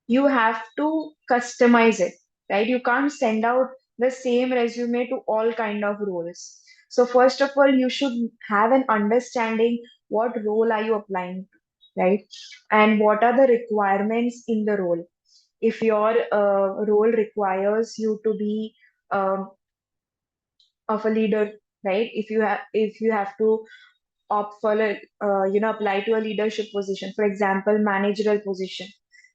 You have to customize it, right? You can't send out the same resume to all kind of roles. So first of all, you should have an understanding what role are you applying to, right? And what are the requirements in the role. If your role requires you to be um, of a leader, right? If you have to opt for a apply to a leadership position, for example managerial position,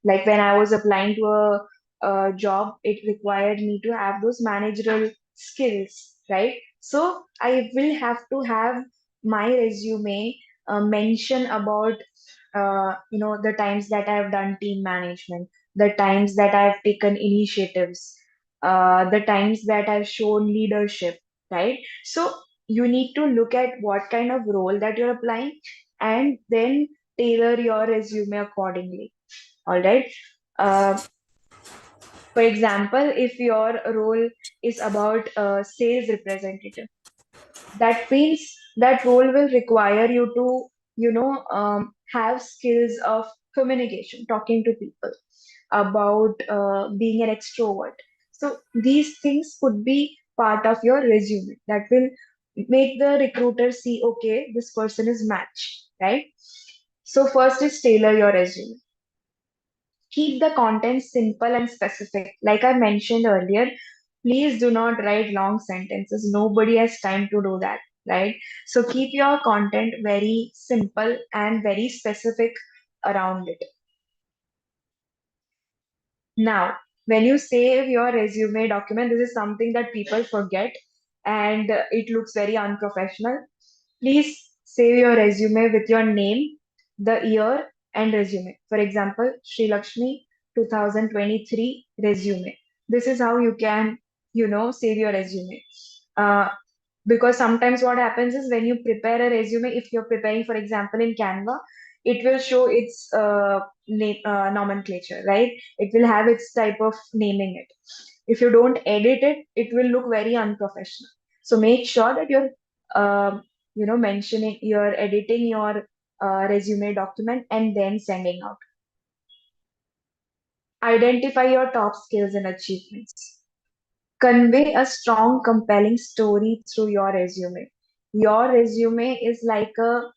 like when I was applying to a job, it required me to have those managerial skills, right? So I will have to have my resume mention about the times that I have done team management, the times that I have taken initiatives, the times that I've shown leadership, right? So you need to look at what kind of role that you're applying and then tailor your resume accordingly. All right. For example, if your role is about a sales representative, that means that role will require you to have skills of communication, talking to people, about being an extrovert. So these things could be part of your resume that will make the recruiter see, okay, this person is match, right? So first is tailor your resume. Keep the content simple and specific. Like I mentioned earlier, please do not write long sentences. Nobody has time to do that, right? So keep your content very simple and very specific around it. Now, when you save your resume document, this is something that people forget and it looks very unprofessional. Please save your resume with your name, the year, and resume. For example, Sri Lakshmi 2023 resume. This is how you can, save your resume. Uh, because sometimes what happens is when you prepare a resume, if you're preparing, for example, in Canva, it will show its nomenclature, right? It will have its type of naming it. If you don't edit it, it will look very unprofessional. So make sure that you're mentioning, you're editing your resume document and then sending out. Identify your top skills and achievements. Convey a strong, compelling story through your resume. Your resume is like a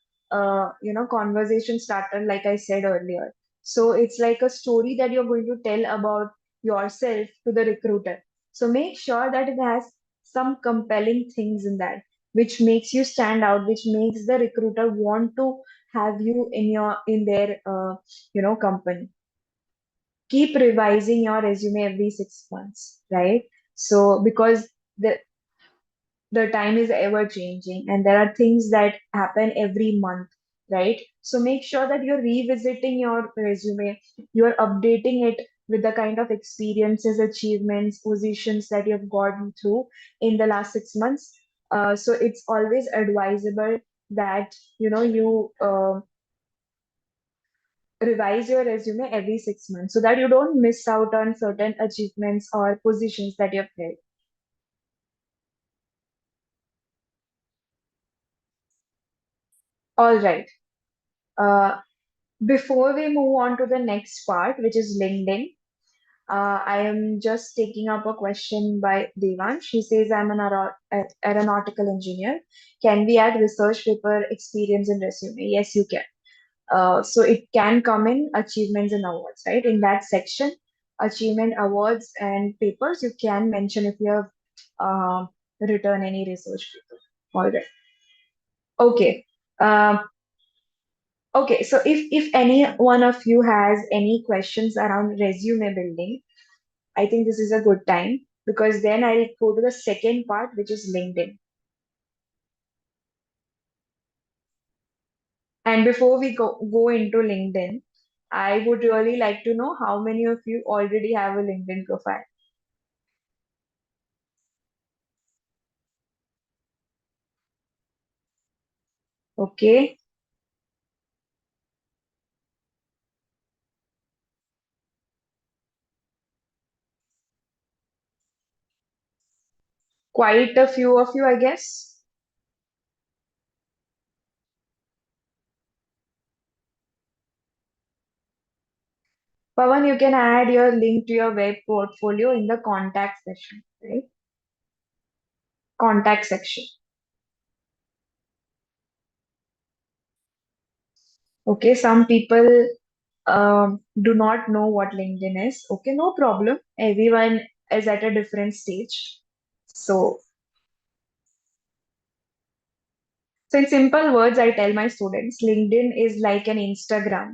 conversation starter, like I said earlier. So it's like a story that you're going to tell about yourself to the recruiter. So make sure that it has some compelling things in that, which makes you stand out, which makes the recruiter want to have you in their company. Keep revising your resume every 6 months, right? So because the time is ever changing and there are things that happen every month, right? So make sure that you're revisiting your resume, you're updating it with the kind of experiences, achievements, positions that you've gotten through in the last 6 months. So it's always advisable that you revise your resume every 6 months so that you don't miss out on certain achievements or positions that you've held. All right. Uh, Before we move on to the next part, which is LinkedIn, I am just taking up a question by Devan. She says, I'm an aeronautical engineer. Can we add research paper experience in resume? Yes, you can. So it can come in achievements and awards, right? In that section, achievement, awards, and papers, you can mention if you have written any research paper. All right. Okay. Um, okay. So if any one of you has any questions around resume building, I think this is a good time because then I'll go to the second part, which is LinkedIn. And before we go into LinkedIn, I would really like to know how many of you already have a LinkedIn profile. Okay. Quite a few of you, I guess. Pawan, you can add your link to your web portfolio in the contact section, right? Contact section. Okay, some people do not know what LinkedIn is. Okay, no problem. Everyone is at a different stage. So, so in simple words, I tell my students, LinkedIn is like an Instagram,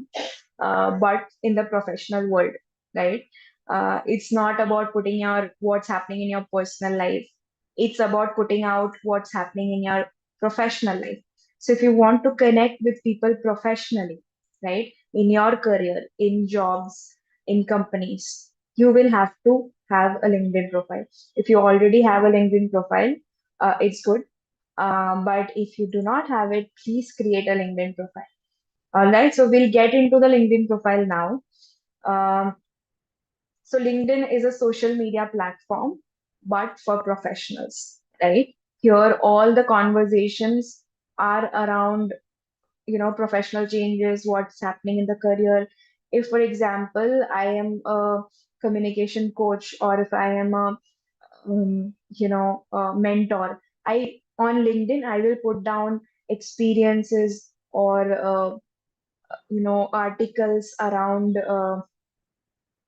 but in the professional world, right? It's not about putting your what's happening in your personal life. It's about putting out what's happening in your professional life. So if you want to connect with people professionally, right, in your career, in jobs, in companies, you will have to have a LinkedIn profile. If you already have a LinkedIn profile, it's good. But if you do not have it, please create a LinkedIn profile. All right, so we'll get into the LinkedIn profile now. Um, so LinkedIn is a social media platform, but for professionals, right? Here, all the conversations are around, professional changes, what's happening in the career. If, for example, I am a communication coach, or if I am a mentor, I on LinkedIn I will put down experiences or articles around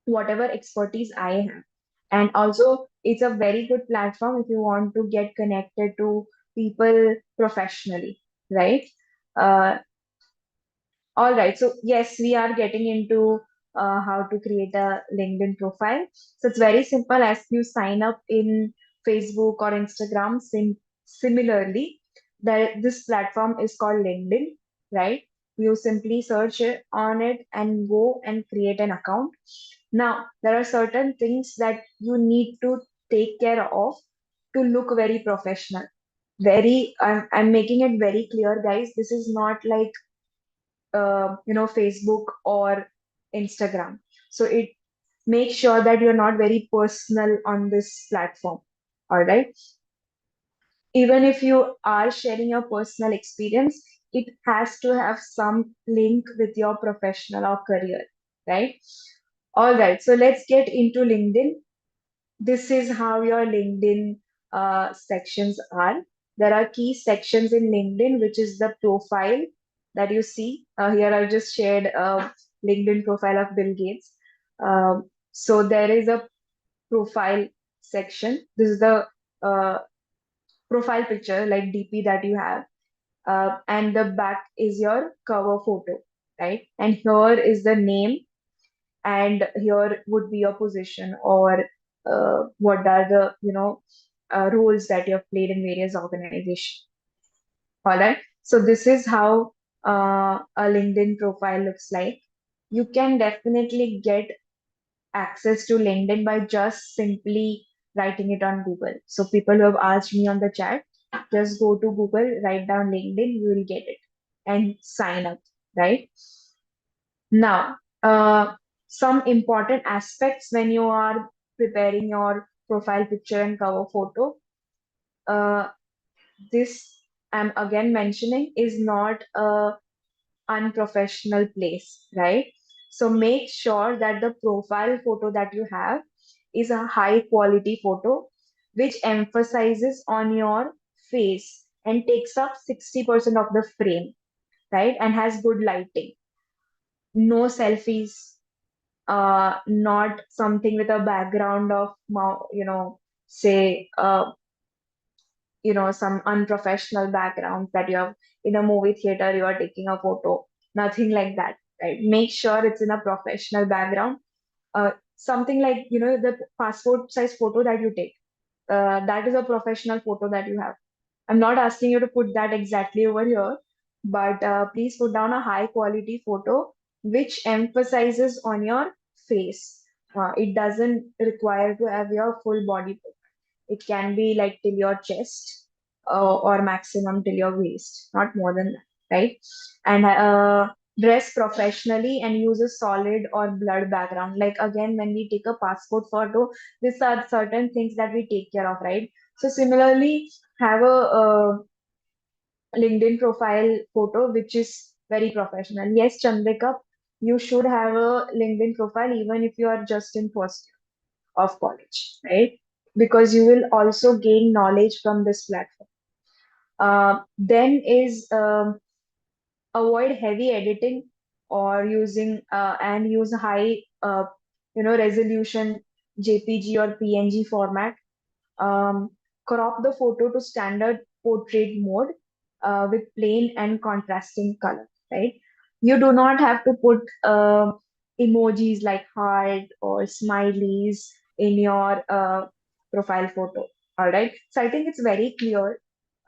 whatever expertise I have. And also, it's a very good platform if you want to get connected to people professionally, right? Uh, all right. So yes, we are getting into how to create a LinkedIn profile. So it's very simple. As you sign up in Facebook or Instagram, similarly, this platform is called LinkedIn, right? You simply search it on it and go and create an account. Now, there are certain things that you need to take care of to look very professional. I'm making it very clear, guys. This is not like Facebook or Instagram. So it makes sure that you're not very personal on this platform. All right. Even if you are sharing your personal experience, it has to have some link with your professional or career, right? All right. So let's get into LinkedIn. This is how your LinkedIn sections are. There are key sections in LinkedIn, which is the profile that you see. Here I just shared a LinkedIn profile of Bill Gates. So there is a profile section. This is the uh, profile picture, like DP that you have. And the back is your cover photo, right? And here is the name, and here would be your position or what are the roles that you have played in various organizations. All right, so this is how a LinkedIn profile looks like. You can definitely get access to LinkedIn by just simply writing it on Google. So people who have asked me on the chat, Just go to Google, write down LinkedIn, you will get it and sign up, right? Now, some important aspects when you are preparing your profile picture and cover photo. Uh, this I'm again mentioning is not a unprofessional place, right? So make sure that the profile photo that you have is a high quality photo which emphasizes on your face and takes up 60% of the frame, right? And has good lighting. No selfies, not something with a background of, say, some unprofessional background that you have in a movie theater, you are taking a photo, nothing like that, right? Make sure it's in a professional background. Something like, the passport size photo that you take, that is a professional photo that you have. I'm not asking you to put that exactly over here, but please put down a high quality photo which emphasizes on your face. It doesn't require to have your full body. It can be like till your chest, or maximum till your waist, not more than that, right? And dress professionally and use a solid or blurred background. Like again, when we take a passport photo, these are certain things that we take care of, right? So similarly, have a LinkedIn profile photo which is very professional. Yes, Chandrika, you should have a LinkedIn profile even if you are just in first year of college, right? Because you will also gain knowledge from this platform. Then is avoid heavy editing or using and use high resolution JPG or PNG format. um, Crop the photo to standard portrait mode with plain and contrasting color, right? You do not have to put emojis like heart or smileys in your profile photo, all right? So I think it's very clear,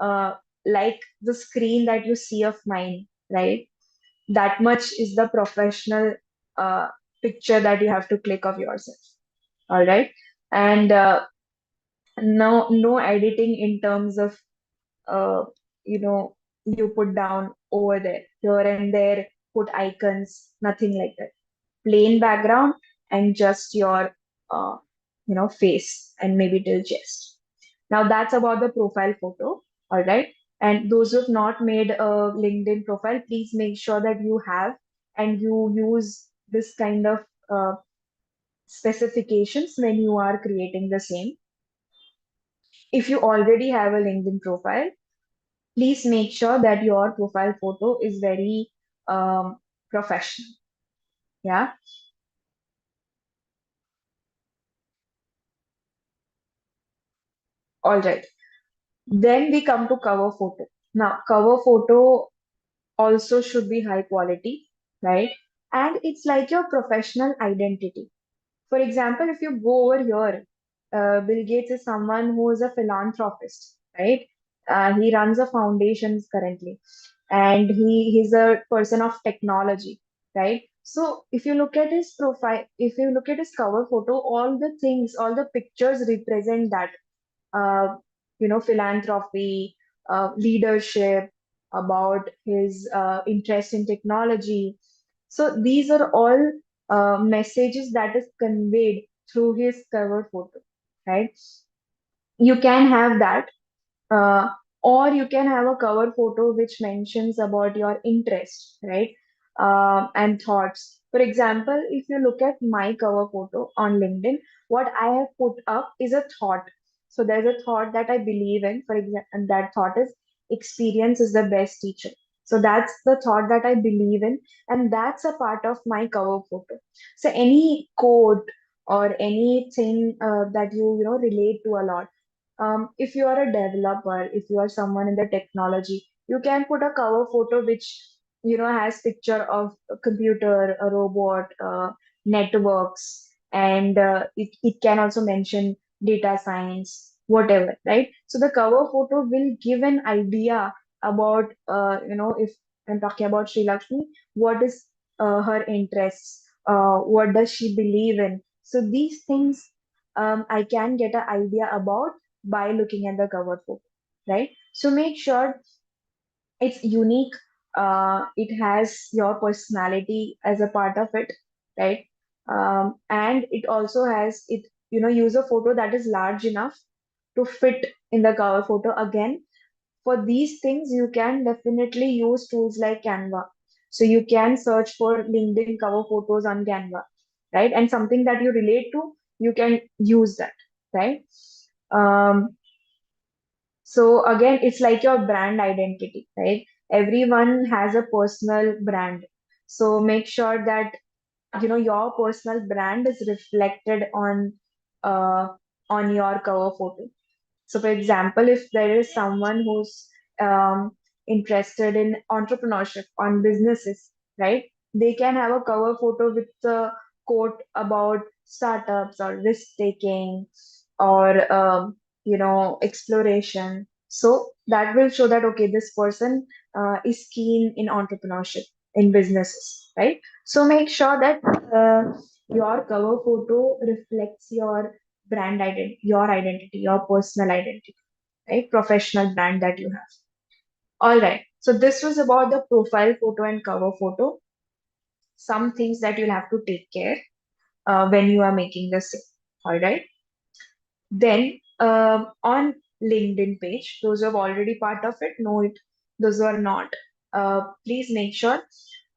uh, like the screen that you see of mine, right? That much is the professional uh, picture that you have to click of yourself, all right? And no editing in terms of uh, you put down over there, here and there, put icons, nothing like that. Plain background and just your face and maybe till chest. Now that's about the profile photo, all right? And those who have not made a LinkedIn profile, please make sure that you have and you use this kind of specifications when you are creating the same. If you already have a LinkedIn profile, please make sure that your profile photo is very professional. Yeah. All right. Then we come to cover photo. Now, cover photo also should be high quality, right? And it's like your professional identity. For example, if you go over here, Bill Gates is someone who is a philanthropist, right? He runs a foundation currently, and he's a person of technology, right? So if you look at his profile, if you look at his cover photo, all the things, all the pictures represent that, uh, philanthropy, leadership, about his interest in technology. So these are all messages that is conveyed through his cover photo, right? You can have that, uh, or you can have a cover photo which mentions about your interest, right? And thoughts. For example, if you look at my cover photo on LinkedIn, what I have put up is a thought. So there's a thought that I believe in, for example, and that thought is experience is the best teacher. So that's the thought that I believe in, and that's a part of my cover photo. So any quote or anything that you relate to a lot, if you are a developer, if you are someone in the technology, you can put a cover photo which has picture of a computer, a robot, networks, and it can also mention data science, whatever, right? So the cover photo will give an idea about, if I'm talking about Sri Lakshmi, what is her interests, what does she believe in? So these things I can get an idea about by looking at the cover photo, right? So make sure it's unique. It has your personality as a part of it, right? And it also has it, use a photo that is large enough to fit in the cover photo. Again, for these things, you can definitely use tools like Canva. So you can search for LinkedIn cover photos on Canva, right? And something that you relate to, you can use that, right? Um, so again, it's like your brand identity, right? Everyone has a personal brand. So make sure that your personal brand is reflected uh, on your cover photo. So, for example, if there is someone who's um, interested in entrepreneurship on businesses, right? They can have a cover photo with a quote about startups or risk taking or exploration. So that will show that okay, this person is keen in entrepreneurship in businesses, right? So make sure that your cover photo reflects your brand identity, your personal identity, right? Professional brand that you have. All right. So this was about the profile photo and cover photo. Some things that you'll have to take care when you are making the same. All right. Then on LinkedIn page, those who have already part of it know it. Those who are not, please make sure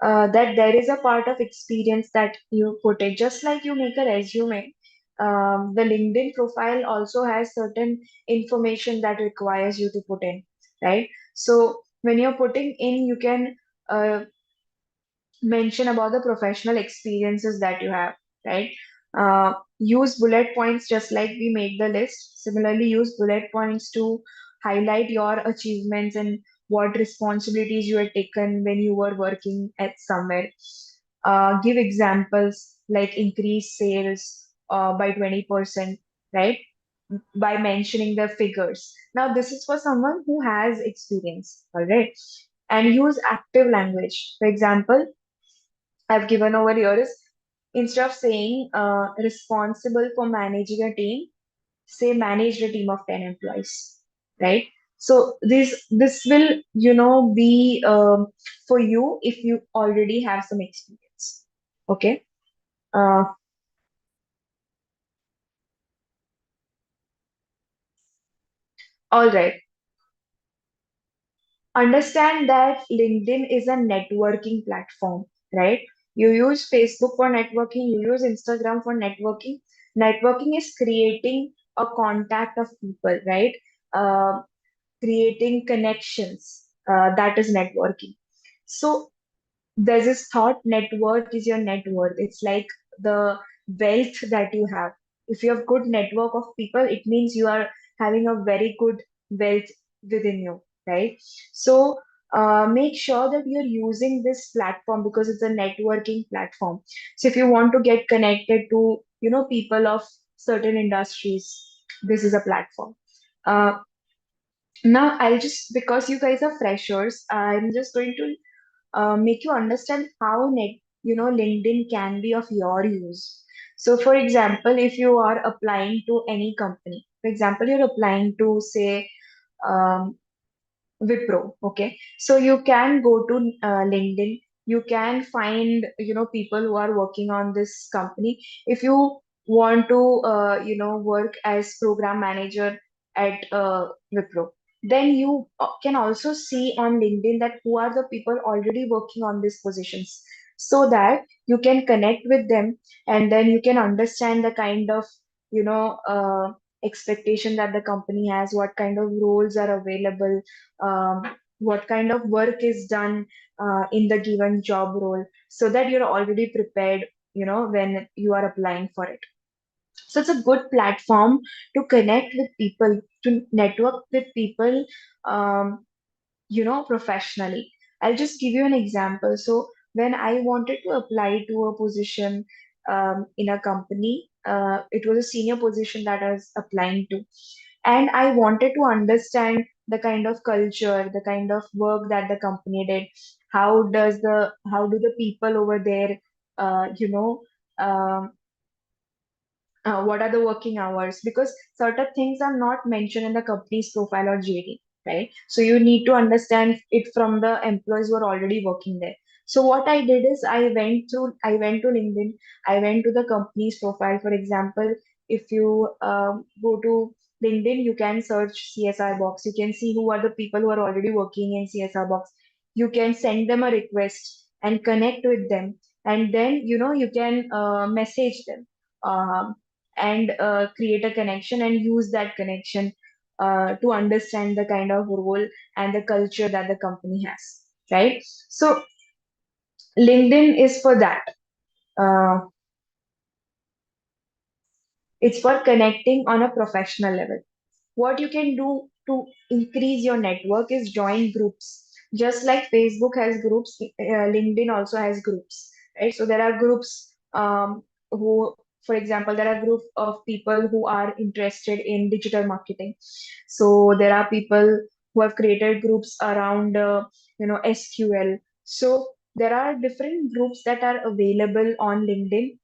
that there is a part of experience that you put it. Just like you make a resume, the LinkedIn profile also has certain information that requires you to put in, right? So when you're putting in, you can uh, mention about the professional experiences that you have, right? Use bullet points just like we made the list. Similarly, use bullet points to highlight your achievements and what responsibilities you had taken when you were working at somewhere. Give examples like increase sales by 20%, right? By mentioning the figures. Now, this is for someone who has experience, all right? And use active language. For example, I've given over here is instead of saying responsible for managing a team, say managed a team of 10 employees, right? So this will be for you if you already have some experience. Okay. Uh, all right. Understand that LinkedIn is a networking platform, right? You use Facebook for networking, you use Instagram for networking. Networking is creating a contact of people, right? Uh, Creating connections. That is networking. So there's this thought net worth is your net worth. It's like the wealth that you have. If you have good network of people, it means you are having a very good wealth within you, right? So make sure that you're using this platform because it's a networking platform. So if you want to get connected to people of certain industries, this is a platform. Uh, Now I'll just, because you guys are freshers, I'm just going to make you understand how LinkedIn can be of your use. So for example, if you are applying to any company, for example, you're applying to say um, Wipro, okay? So you can go to LinkedIn. You can find, people who are working on this company. If you want to, work as program manager at Wipro, then you can also see on LinkedIn that who are the people already working on these positions, so that you can connect with them, and then you can understand the kind of, expectation that the company has, what kind of roles are available, um, what kind of work is done in the given job role, so that you're already prepared when you are applying for it. So it's a good platform to connect with people, to network with people, um, professionally. I'll just give you an example. So when I wanted to apply to a position in a company, it was a senior position that I was applying to, and I wanted to understand the kind of culture, the kind of work that the company did. How do the people over there, uh, you know, um, what are the working hours? Because certain things are not mentioned in the company's profile or JD, right? So you need to understand it from the employees who are already working there. So what I did is I went to LinkedIn, I went to the company's profile. For example, if you go to LinkedIn, you can search CSR box. You can see who are the people who are already working in CSR box. You can send them a request and connect with them, and then you can message them, um, and create a connection and use that connection to understand the kind of role and the culture that the company has, right? So LinkedIn is for that. Uh, it's for connecting on a professional level. What you can do to increase your network is join groups. Just like Facebook has groups, LinkedIn also has groups, right? So there are groups, who, for example, there are group of people who are interested in digital marketing. So there are people who have created groups around, SQL. So there are different groups that are available on LinkedIn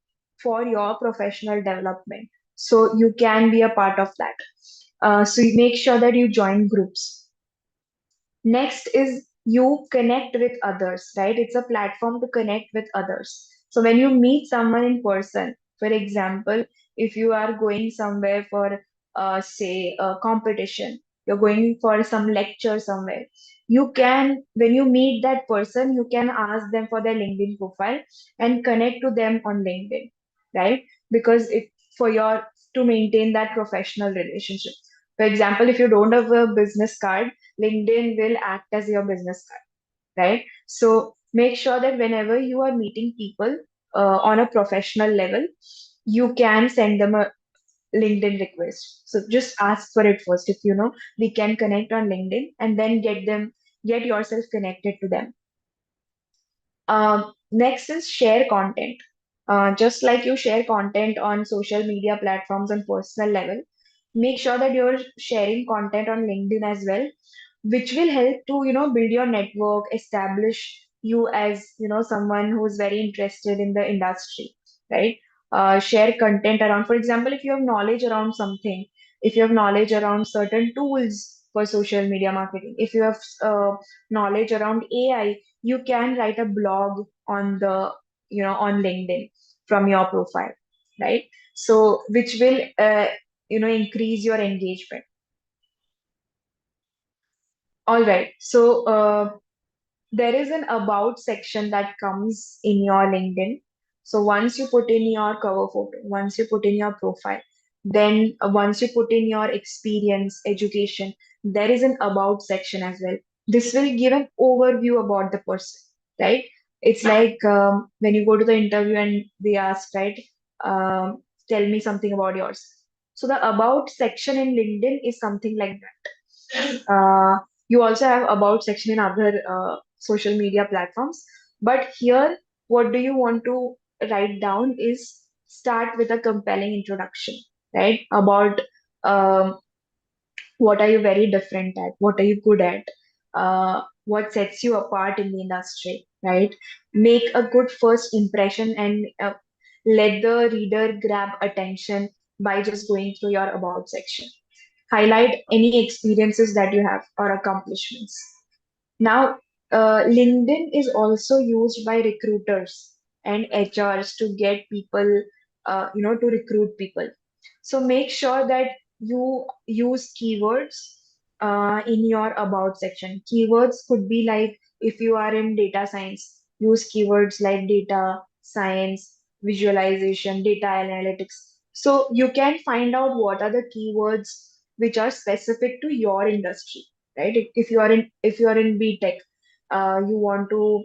for your professional development. So you can be a part of that. So you make sure that you join groups. Next is you connect with others, right? It's a platform to connect with others. So when you meet someone in person, for example, if you are going somewhere for, say, a competition, you're going for some lecture somewhere, you can, when you meet that person, you can ask them for their LinkedIn profile and connect to them on LinkedIn, right? Because it for your to maintain that professional relationship. For example, if you don't have a business card, LinkedIn will act as your business card, right? So make sure that whenever you are meeting people on a professional level, you can send them a LinkedIn request. So just ask for it first. If we can connect on LinkedIn, and then get yourself connected to them. Next is share content. Just like you share content on social media platforms on personal level, make sure that you're sharing content on LinkedIn as well, which will help to build your network, establish you as someone who's very interested in the industry, right? Share content around, for example, if you have knowledge around something, if you have knowledge around certain tools for social media marketing, if you have knowledge around AI, you can write a blog on the on LinkedIn from your profile, right? So which will increase your engagement. All right. So there is an about section that comes in your LinkedIn. So once you put in your cover photo, once you put in your profile, then once you put in your experience, education, there is an about section as well. This will give an overview about the person, right? It's like when you go to the interview and they ask, right, tell me something about yours. So the about section in LinkedIn is something like that. You also have about section in other social media platforms, but here, what do you want to write down is start with a compelling introduction, right? About um, what are you very different at, what are you good at, what sets you apart in the industry, right? Make a good first impression, and let the reader grab attention by just going through your about section. Highlight any experiences that you have or accomplishments. Now, LinkedIn is also used by recruiters and HRs to get people, to recruit people. So make sure that you use keywords in your about section. Keywords could be like, if you are in data science, use keywords like data science, visualization, data analytics. So you can find out what are the keywords which are specific to your industry, right? If you are in BTech, you want to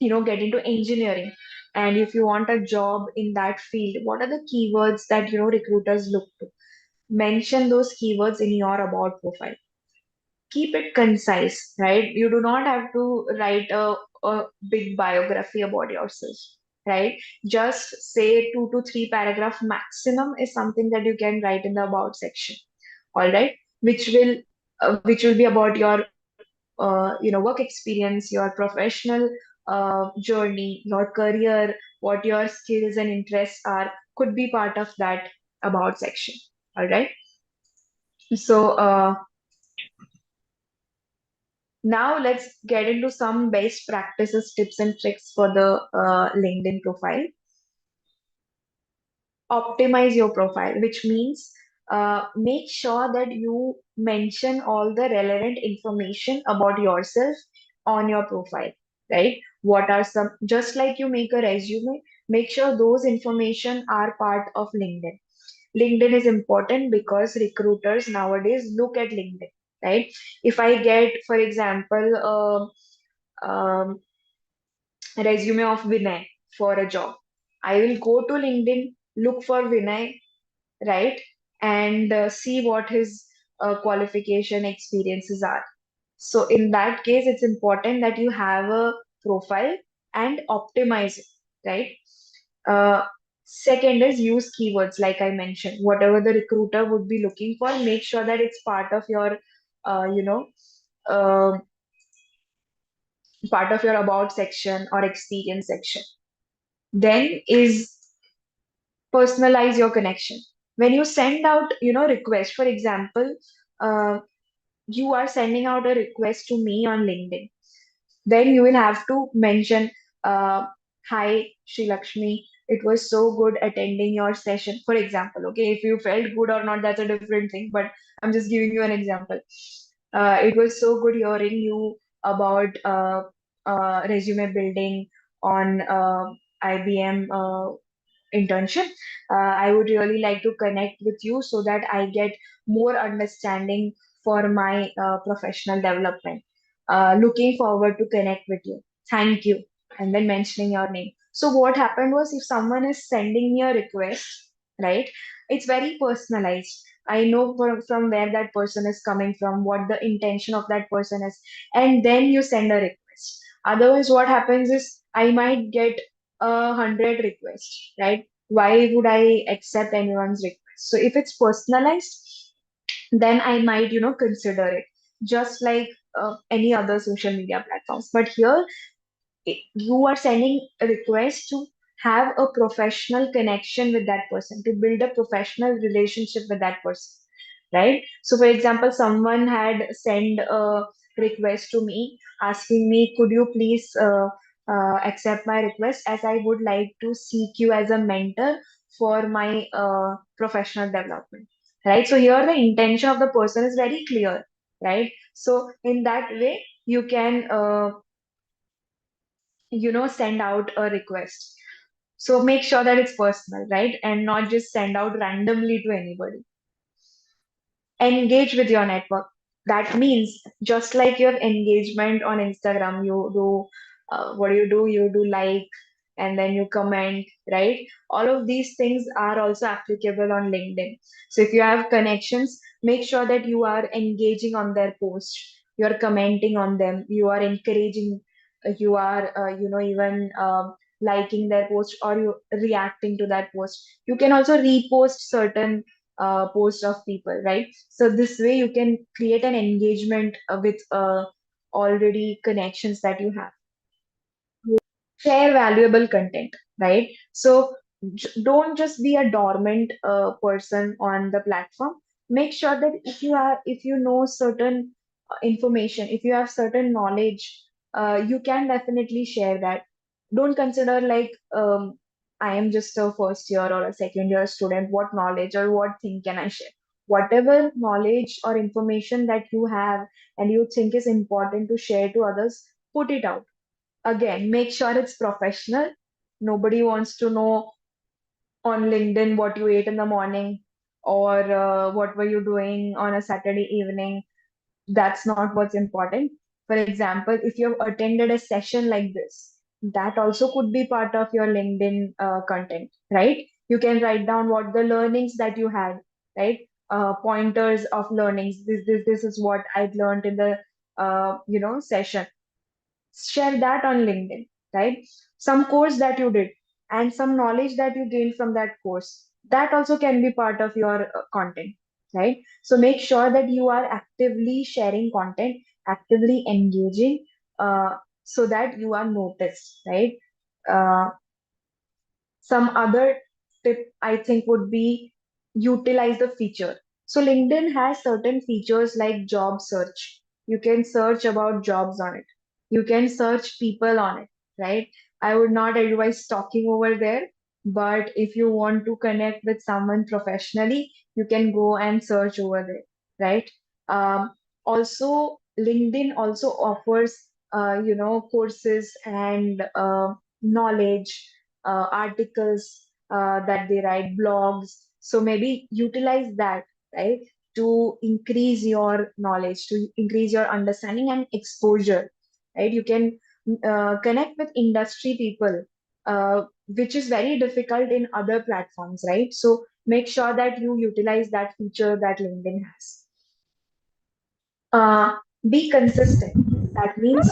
get into engineering, and if you want a job in that field, what are the keywords that recruiters look to? Mention those keywords in your about profile. Keep it concise, right? You do not have to write a big biography about yourself, right? Just say 2 to 3 paragraph maximum is something that you can write in the about section. All right, which will be about your work experience, your professional journey, your career, what your skills and interests are, could be part of that about section. All right. So Now let's get into some best practices, tips and tricks for the LinkedIn profile. Optimize your profile, which means make sure that you mention all the relevant information about yourself on your profile, right? What are some, just like you make a resume, make sure those information are part of LinkedIn. LinkedIn is important because recruiters nowadays look at LinkedIn, right? If I get, for example, resume of Vinay for a job, I will go to LinkedIn, look for Vinay, right? And see what his qualification experiences are. So in that case, it's important that you have a profile and optimize it, right? Uh, Second is use keywords, like I mentioned. Whatever the recruiter would be looking for, make sure that it's part of your, uh, you know, uh, part of your about section or experience section. Then is personalize your connection. When you send out, request, for example, uh, you are sending out a request to me on LinkedIn, then you will have to mention, uh, hi, Sri Lakshmi, it was so good attending your session, for example. Okay, if you felt good or not, that's a different thing, but I'm just giving you an example. It was so good hearing you about resume building on IBM internship. I would really like to connect with you so that I get more understanding for my professional development. Looking forward to connect with you. Thank you. And then mentioning your name. So what happened was, if someone is sending me a request, right, it's very personalized. I know from where that person is coming from, what the intention of that person is, and then you send a request. Otherwise, what happens is I might get 100 requests, right? Why would I accept anyone's request? So if it's personalized, then I might, consider it, just like any other social media platforms. But here, you are sending a request to have a professional connection with that person, to build a professional relationship with that person, right? So, for example, someone had sent a request to me asking me, could you please accept my request, as I would like to seek you as a mentor for my professional development, right? So, here the intention of the person is very clear, right? So, in that way, you can send out a request. So make sure that it's personal, right? And not just send out randomly to anybody. Engage with your network. That means, just like your engagement on Instagram, you do, what do? You do like, and then you comment, right? All of these things are also applicable on LinkedIn. So if you have connections, make sure that you are engaging on their posts, you are commenting on them, you are encouraging, you are, even liking their post, or you reacting to that post. You can also repost certain posts of people, right? So this way you can create an engagement with already connections that you have. Share valuable content, right? So don't just be a dormant person on the platform. Make sure that if you know certain information, if you have certain knowledge, you can definitely share that. Don't consider like, I am just a first year or a second year student, what knowledge or what thing can I share? Whatever knowledge or information that you have and you think is important to share to others, put it out. Again, make sure it's professional. Nobody wants to know on LinkedIn what you ate in the morning, or what were you doing on a Saturday evening. That's not what's important. For example, if you've attended a session like this, that also could be part of your LinkedIn content, right? You can write down what the learnings that you had, right? Pointers of learnings. This is what I've learned in the session. Share that on LinkedIn, right? Some course that you did and some knowledge that you gained from that course, that also can be part of your content, right? So make sure that you are actively sharing content, actively engaging, so that you are noticed, right? Uh, some other tip I think would be utilize the feature. So LinkedIn has certain features like job search. You can search about jobs on it. You can search people on it, right? I would not advise talking over there, but if you want to connect with someone professionally, you can go and search over there, right? Um, Also, LinkedIn also offers, courses and knowledge, articles that they write, blogs. So maybe utilize that, right, to increase your knowledge, to increase your understanding and exposure, right? You can connect with industry people, which is very difficult in other platforms, right? So make sure that you utilize that feature that LinkedIn has. uh, be consistent. That means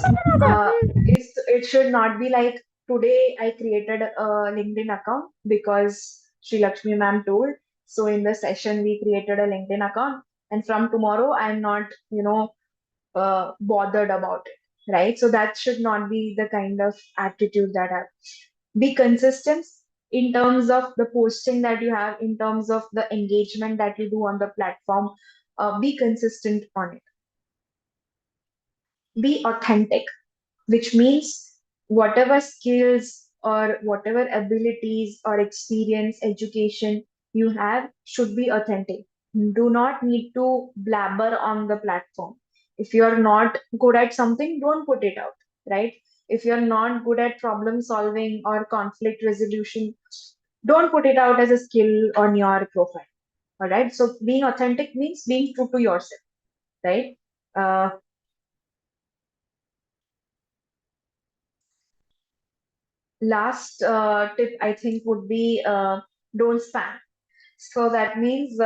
it should not be like today I created a LinkedIn account because Sri Lakshmi ma'am told. So in the session we created a LinkedIn account, and from tomorrow I'm not, bothered about it, right? So that should not be the kind of attitude that I be consistent in terms of the posting that you have, in terms of the engagement that you do on the platform. Be consistent on it. Be authentic, which means whatever skills or whatever abilities or experience, education you have should be authentic. Do not need to blabber on the platform. If you're not good at something, don't put it out, right? If you're not good at problem solving or conflict resolution, don't put it out as a skill on your profile. All right. So being authentic means being true to yourself, right? Uh, Last tip I think would be don't spam. So that means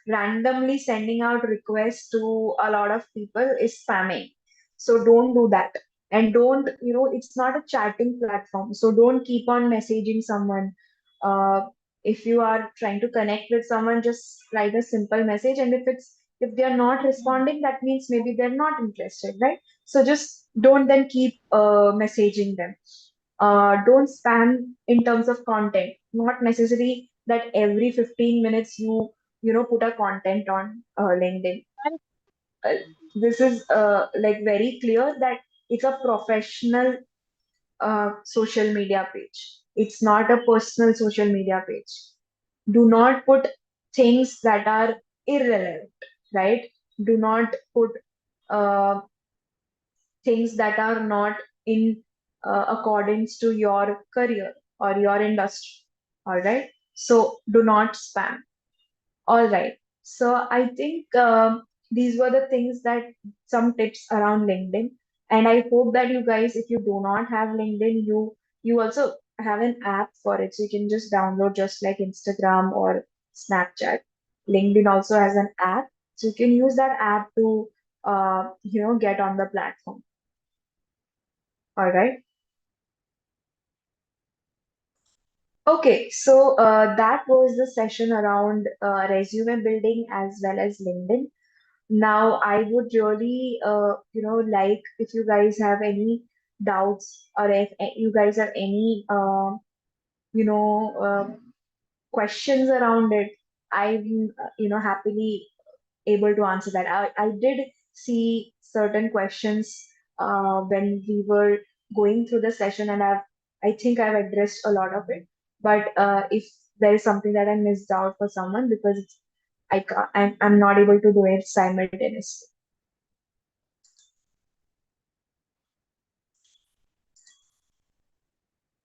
randomly sending out requests to a lot of people is spamming. So don't do that. And don't, it's not a chatting platform. So don't keep on messaging someone. Uh, if you are trying to connect with someone, just write a simple message. And if they are not responding, that means maybe they're not interested, right? So just don't then keep messaging them. Don't spam in terms of content. Not necessary that every 15 minutes you put a content on LinkedIn. Uh, this is like very clear that it's a professional social media page. It's not a personal social media page. Do not put things that are irrelevant, right? Do not put uh, things that are not in accordance to your career or your industry. All right. So do not spam. All right. So I think these were the things that some tips around LinkedIn. And I hope that you guys, if you do not have LinkedIn, you also have an app for it. So you can just download just like Instagram or Snapchat. LinkedIn also has an app. So you can use that app to get on the platform. All right. Okay, so that was the session around resume building as well as LinkedIn. Now, I would really, like if you guys have any doubts or if you guys have any, you know, questions around it, I'm, happily able to answer that. I did see certain questions when we were going through the session, and I think I've addressed a lot of it. But if there is something that I missed out for someone because I'm not able to do it simultaneously.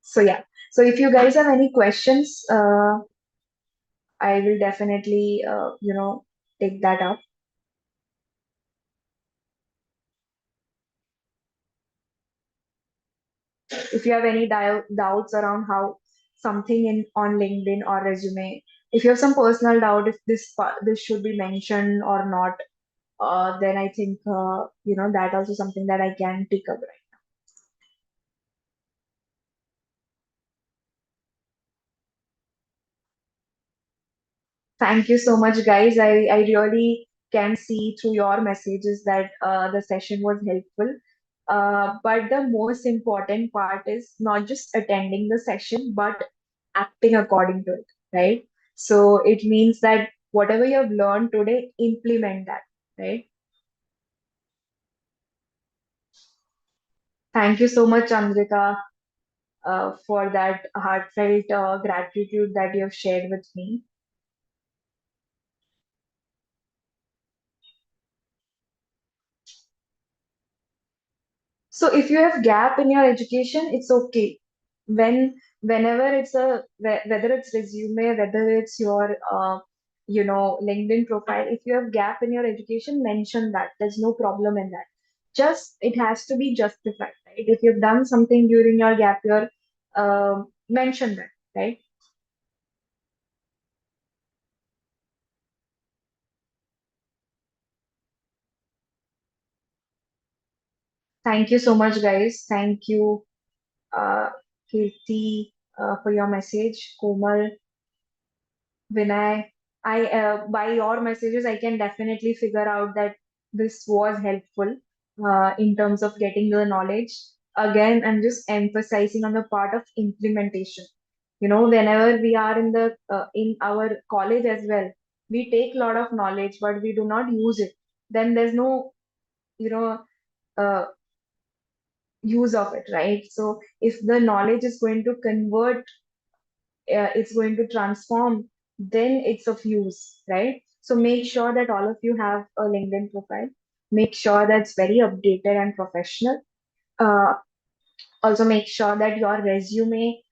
So yeah. So if you guys have any questions, I will definitely take that up. If you have any doubts around how something in on LinkedIn or resume, if you have some personal doubt if this should be mentioned or not, then I think that also something that I can pick up. Right. Thank you so much, guys. I really can see through your messages that the session was helpful. But the most important part is not just attending the session, but acting according to it, right? So it means that whatever you have learned today, implement that, right? Thank you so much, Chandrika, for that heartfelt gratitude that you have shared with me. So if you have gap in your education, it's okay. Whenever it's whether it's resume, whether it's your LinkedIn profile, if you have gap in your education, mention that. There's no problem in that. Just it has to be justified, right? If you've done something during your gap year, mention that, right? Thank you so much, guys. Thank you, Kirti, for your message. Komal, Vinay, by your messages, I can definitely figure out that this was helpful in terms of getting the knowledge. Again, I'm just emphasizing on the part of implementation. Whenever we are in our college as well, we take a lot of knowledge, but we do not use it. Then there's no, you know, uh, use of it, right? So if the knowledge is going to convert, it's going to transform, then it's of use, right? So make sure that all of you have a LinkedIn profile. Make sure that's very updated and professional. Uh, Also, make sure that your resume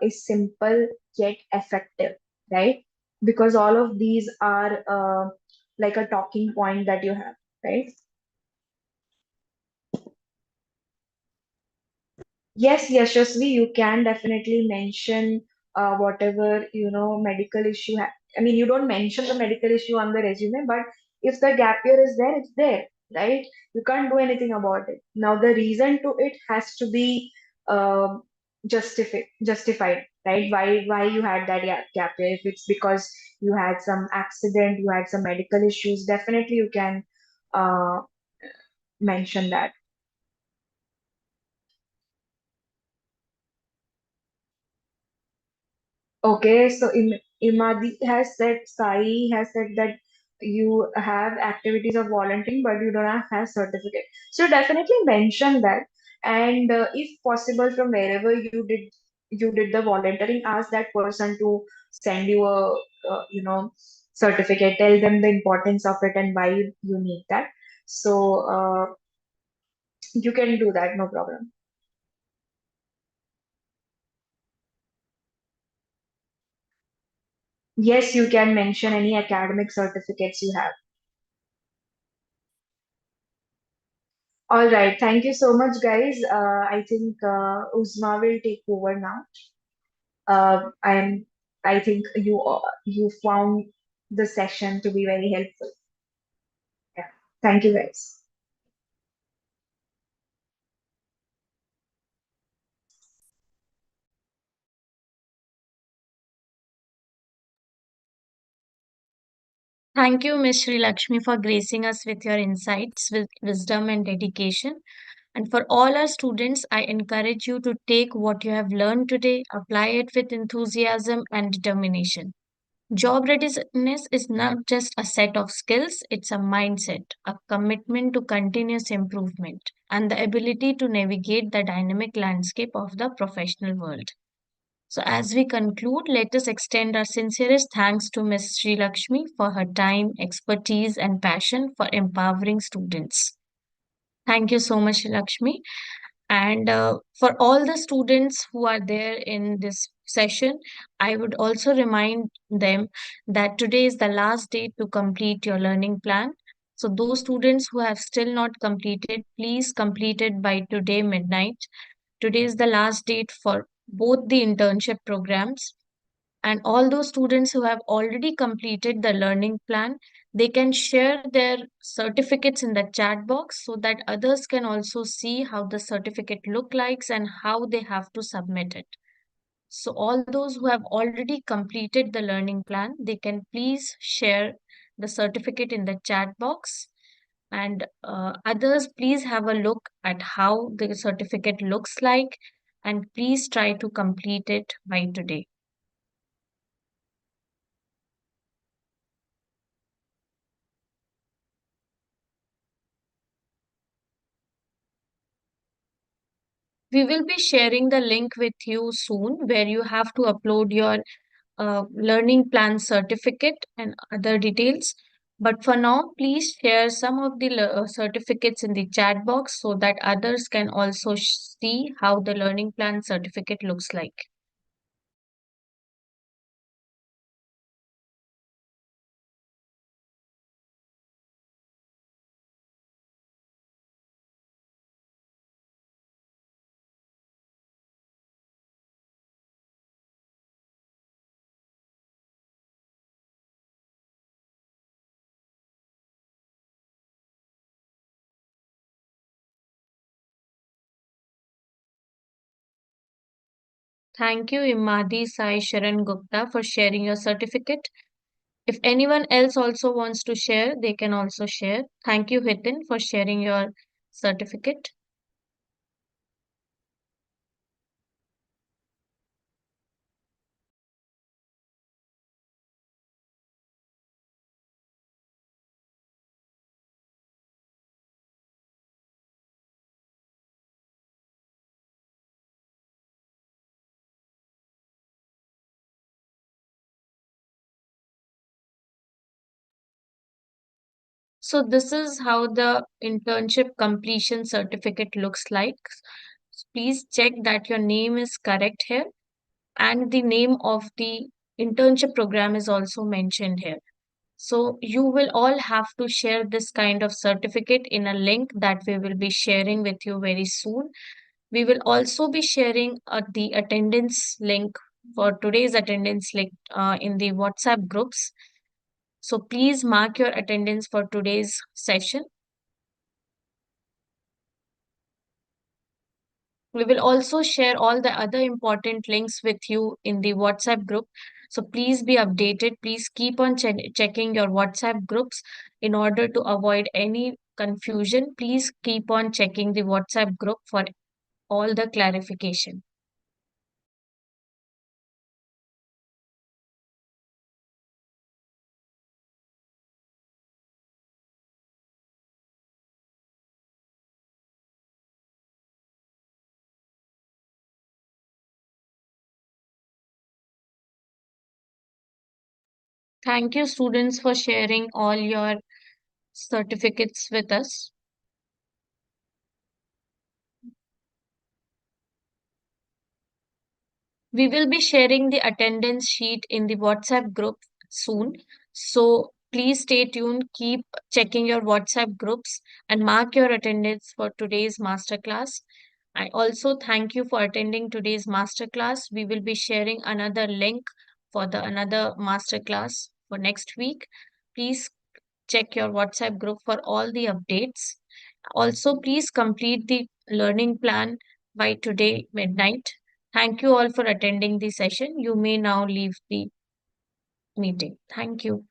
is simple yet effective, right? Because all of these are like a talking point that you have, right? Yes, Yashasvi, you can definitely mention whatever, medical issue. I mean, you don't mention the medical issue on the resume, but if the gap year is there, it's there, right? You can't do anything about it. Now, the reason to it has to be justified, right? Why you had that gap year? If it's because you had some accident, you had some medical issues, definitely you can uh, mention that. Okay, so Imadi has said, Sai has said that you have activities of volunteering, but you don't have certificate. So definitely mention that, and if possible, from wherever you did the volunteering, ask that person to send you a certificate. Tell them the importance of it and why you need that. So you can do that, no problem. Yes, you can mention any academic certificates you have. All right. Thank you so much, guys. I think Uzma will take over now. I'm. I think you found the session to be very helpful. Yeah. Thank you, guys. Thank you, Ms. Sri Lakshmi, for gracing us with your insights, with wisdom, and dedication. And for all our students, I encourage you to take what you have learned today, apply it with enthusiasm and determination. Job readiness is not just a set of skills, it's a mindset, a commitment to continuous improvement, and the ability to navigate the dynamic landscape of the professional world. So, as we conclude, let us extend our sincerest thanks to Ms. Sri Lakshmi for her time, expertise, and passion for empowering students. Thank you so much, Sri Lakshmi. And for all the students who are there in this session, I would also remind them that today is the last day to complete your learning plan. So, those students who have still not completed, please complete it by today midnight. Today is the last date for both the internship programs, and all those students who have already completed the learning plan, they can share their certificates in the chat box so that others can also see how the certificate look likes and how they have to submit it. So all those who have already completed the learning plan, they can please share the certificate in the chat box, and others please have a look at how the certificate looks like, and please try to complete it by today. We will be sharing the link with you soon where you have to upload your learning plan certificate and other details. But for now, please share some of the certificates in the chat box so that others can also see how the learning plan certificate looks like. Thank you, Imadi Sai Sharan Gupta, for sharing your certificate. If anyone else also wants to share, they can also share. Thank you, Hitin, for sharing your certificate. So this is how the internship completion certificate looks like. Please check that your name is correct here and the name of the internship program is also mentioned here. So you will all have to share this kind of certificate in a link that we will be sharing with you very soon. We will also be sharing the attendance link for today's attendance link in the WhatsApp groups. So please mark your attendance for today's session. We will also share all the other important links with you in the WhatsApp group. So please be updated. Please keep on checking your WhatsApp groups in order to avoid any confusion. Please keep on checking the WhatsApp group for all the clarification. Thank you, students, for sharing all your certificates with us. We will be sharing the attendance sheet in the WhatsApp group soon. So please stay tuned, keep checking your WhatsApp groups and mark your attendance for today's masterclass. I also thank you for attending today's masterclass. We will be sharing another link for the another masterclass for next week. Please check your WhatsApp group for all the updates. Also, please complete the learning plan by today midnight. Thank you all for attending the session. You may now leave the meeting. Thank you.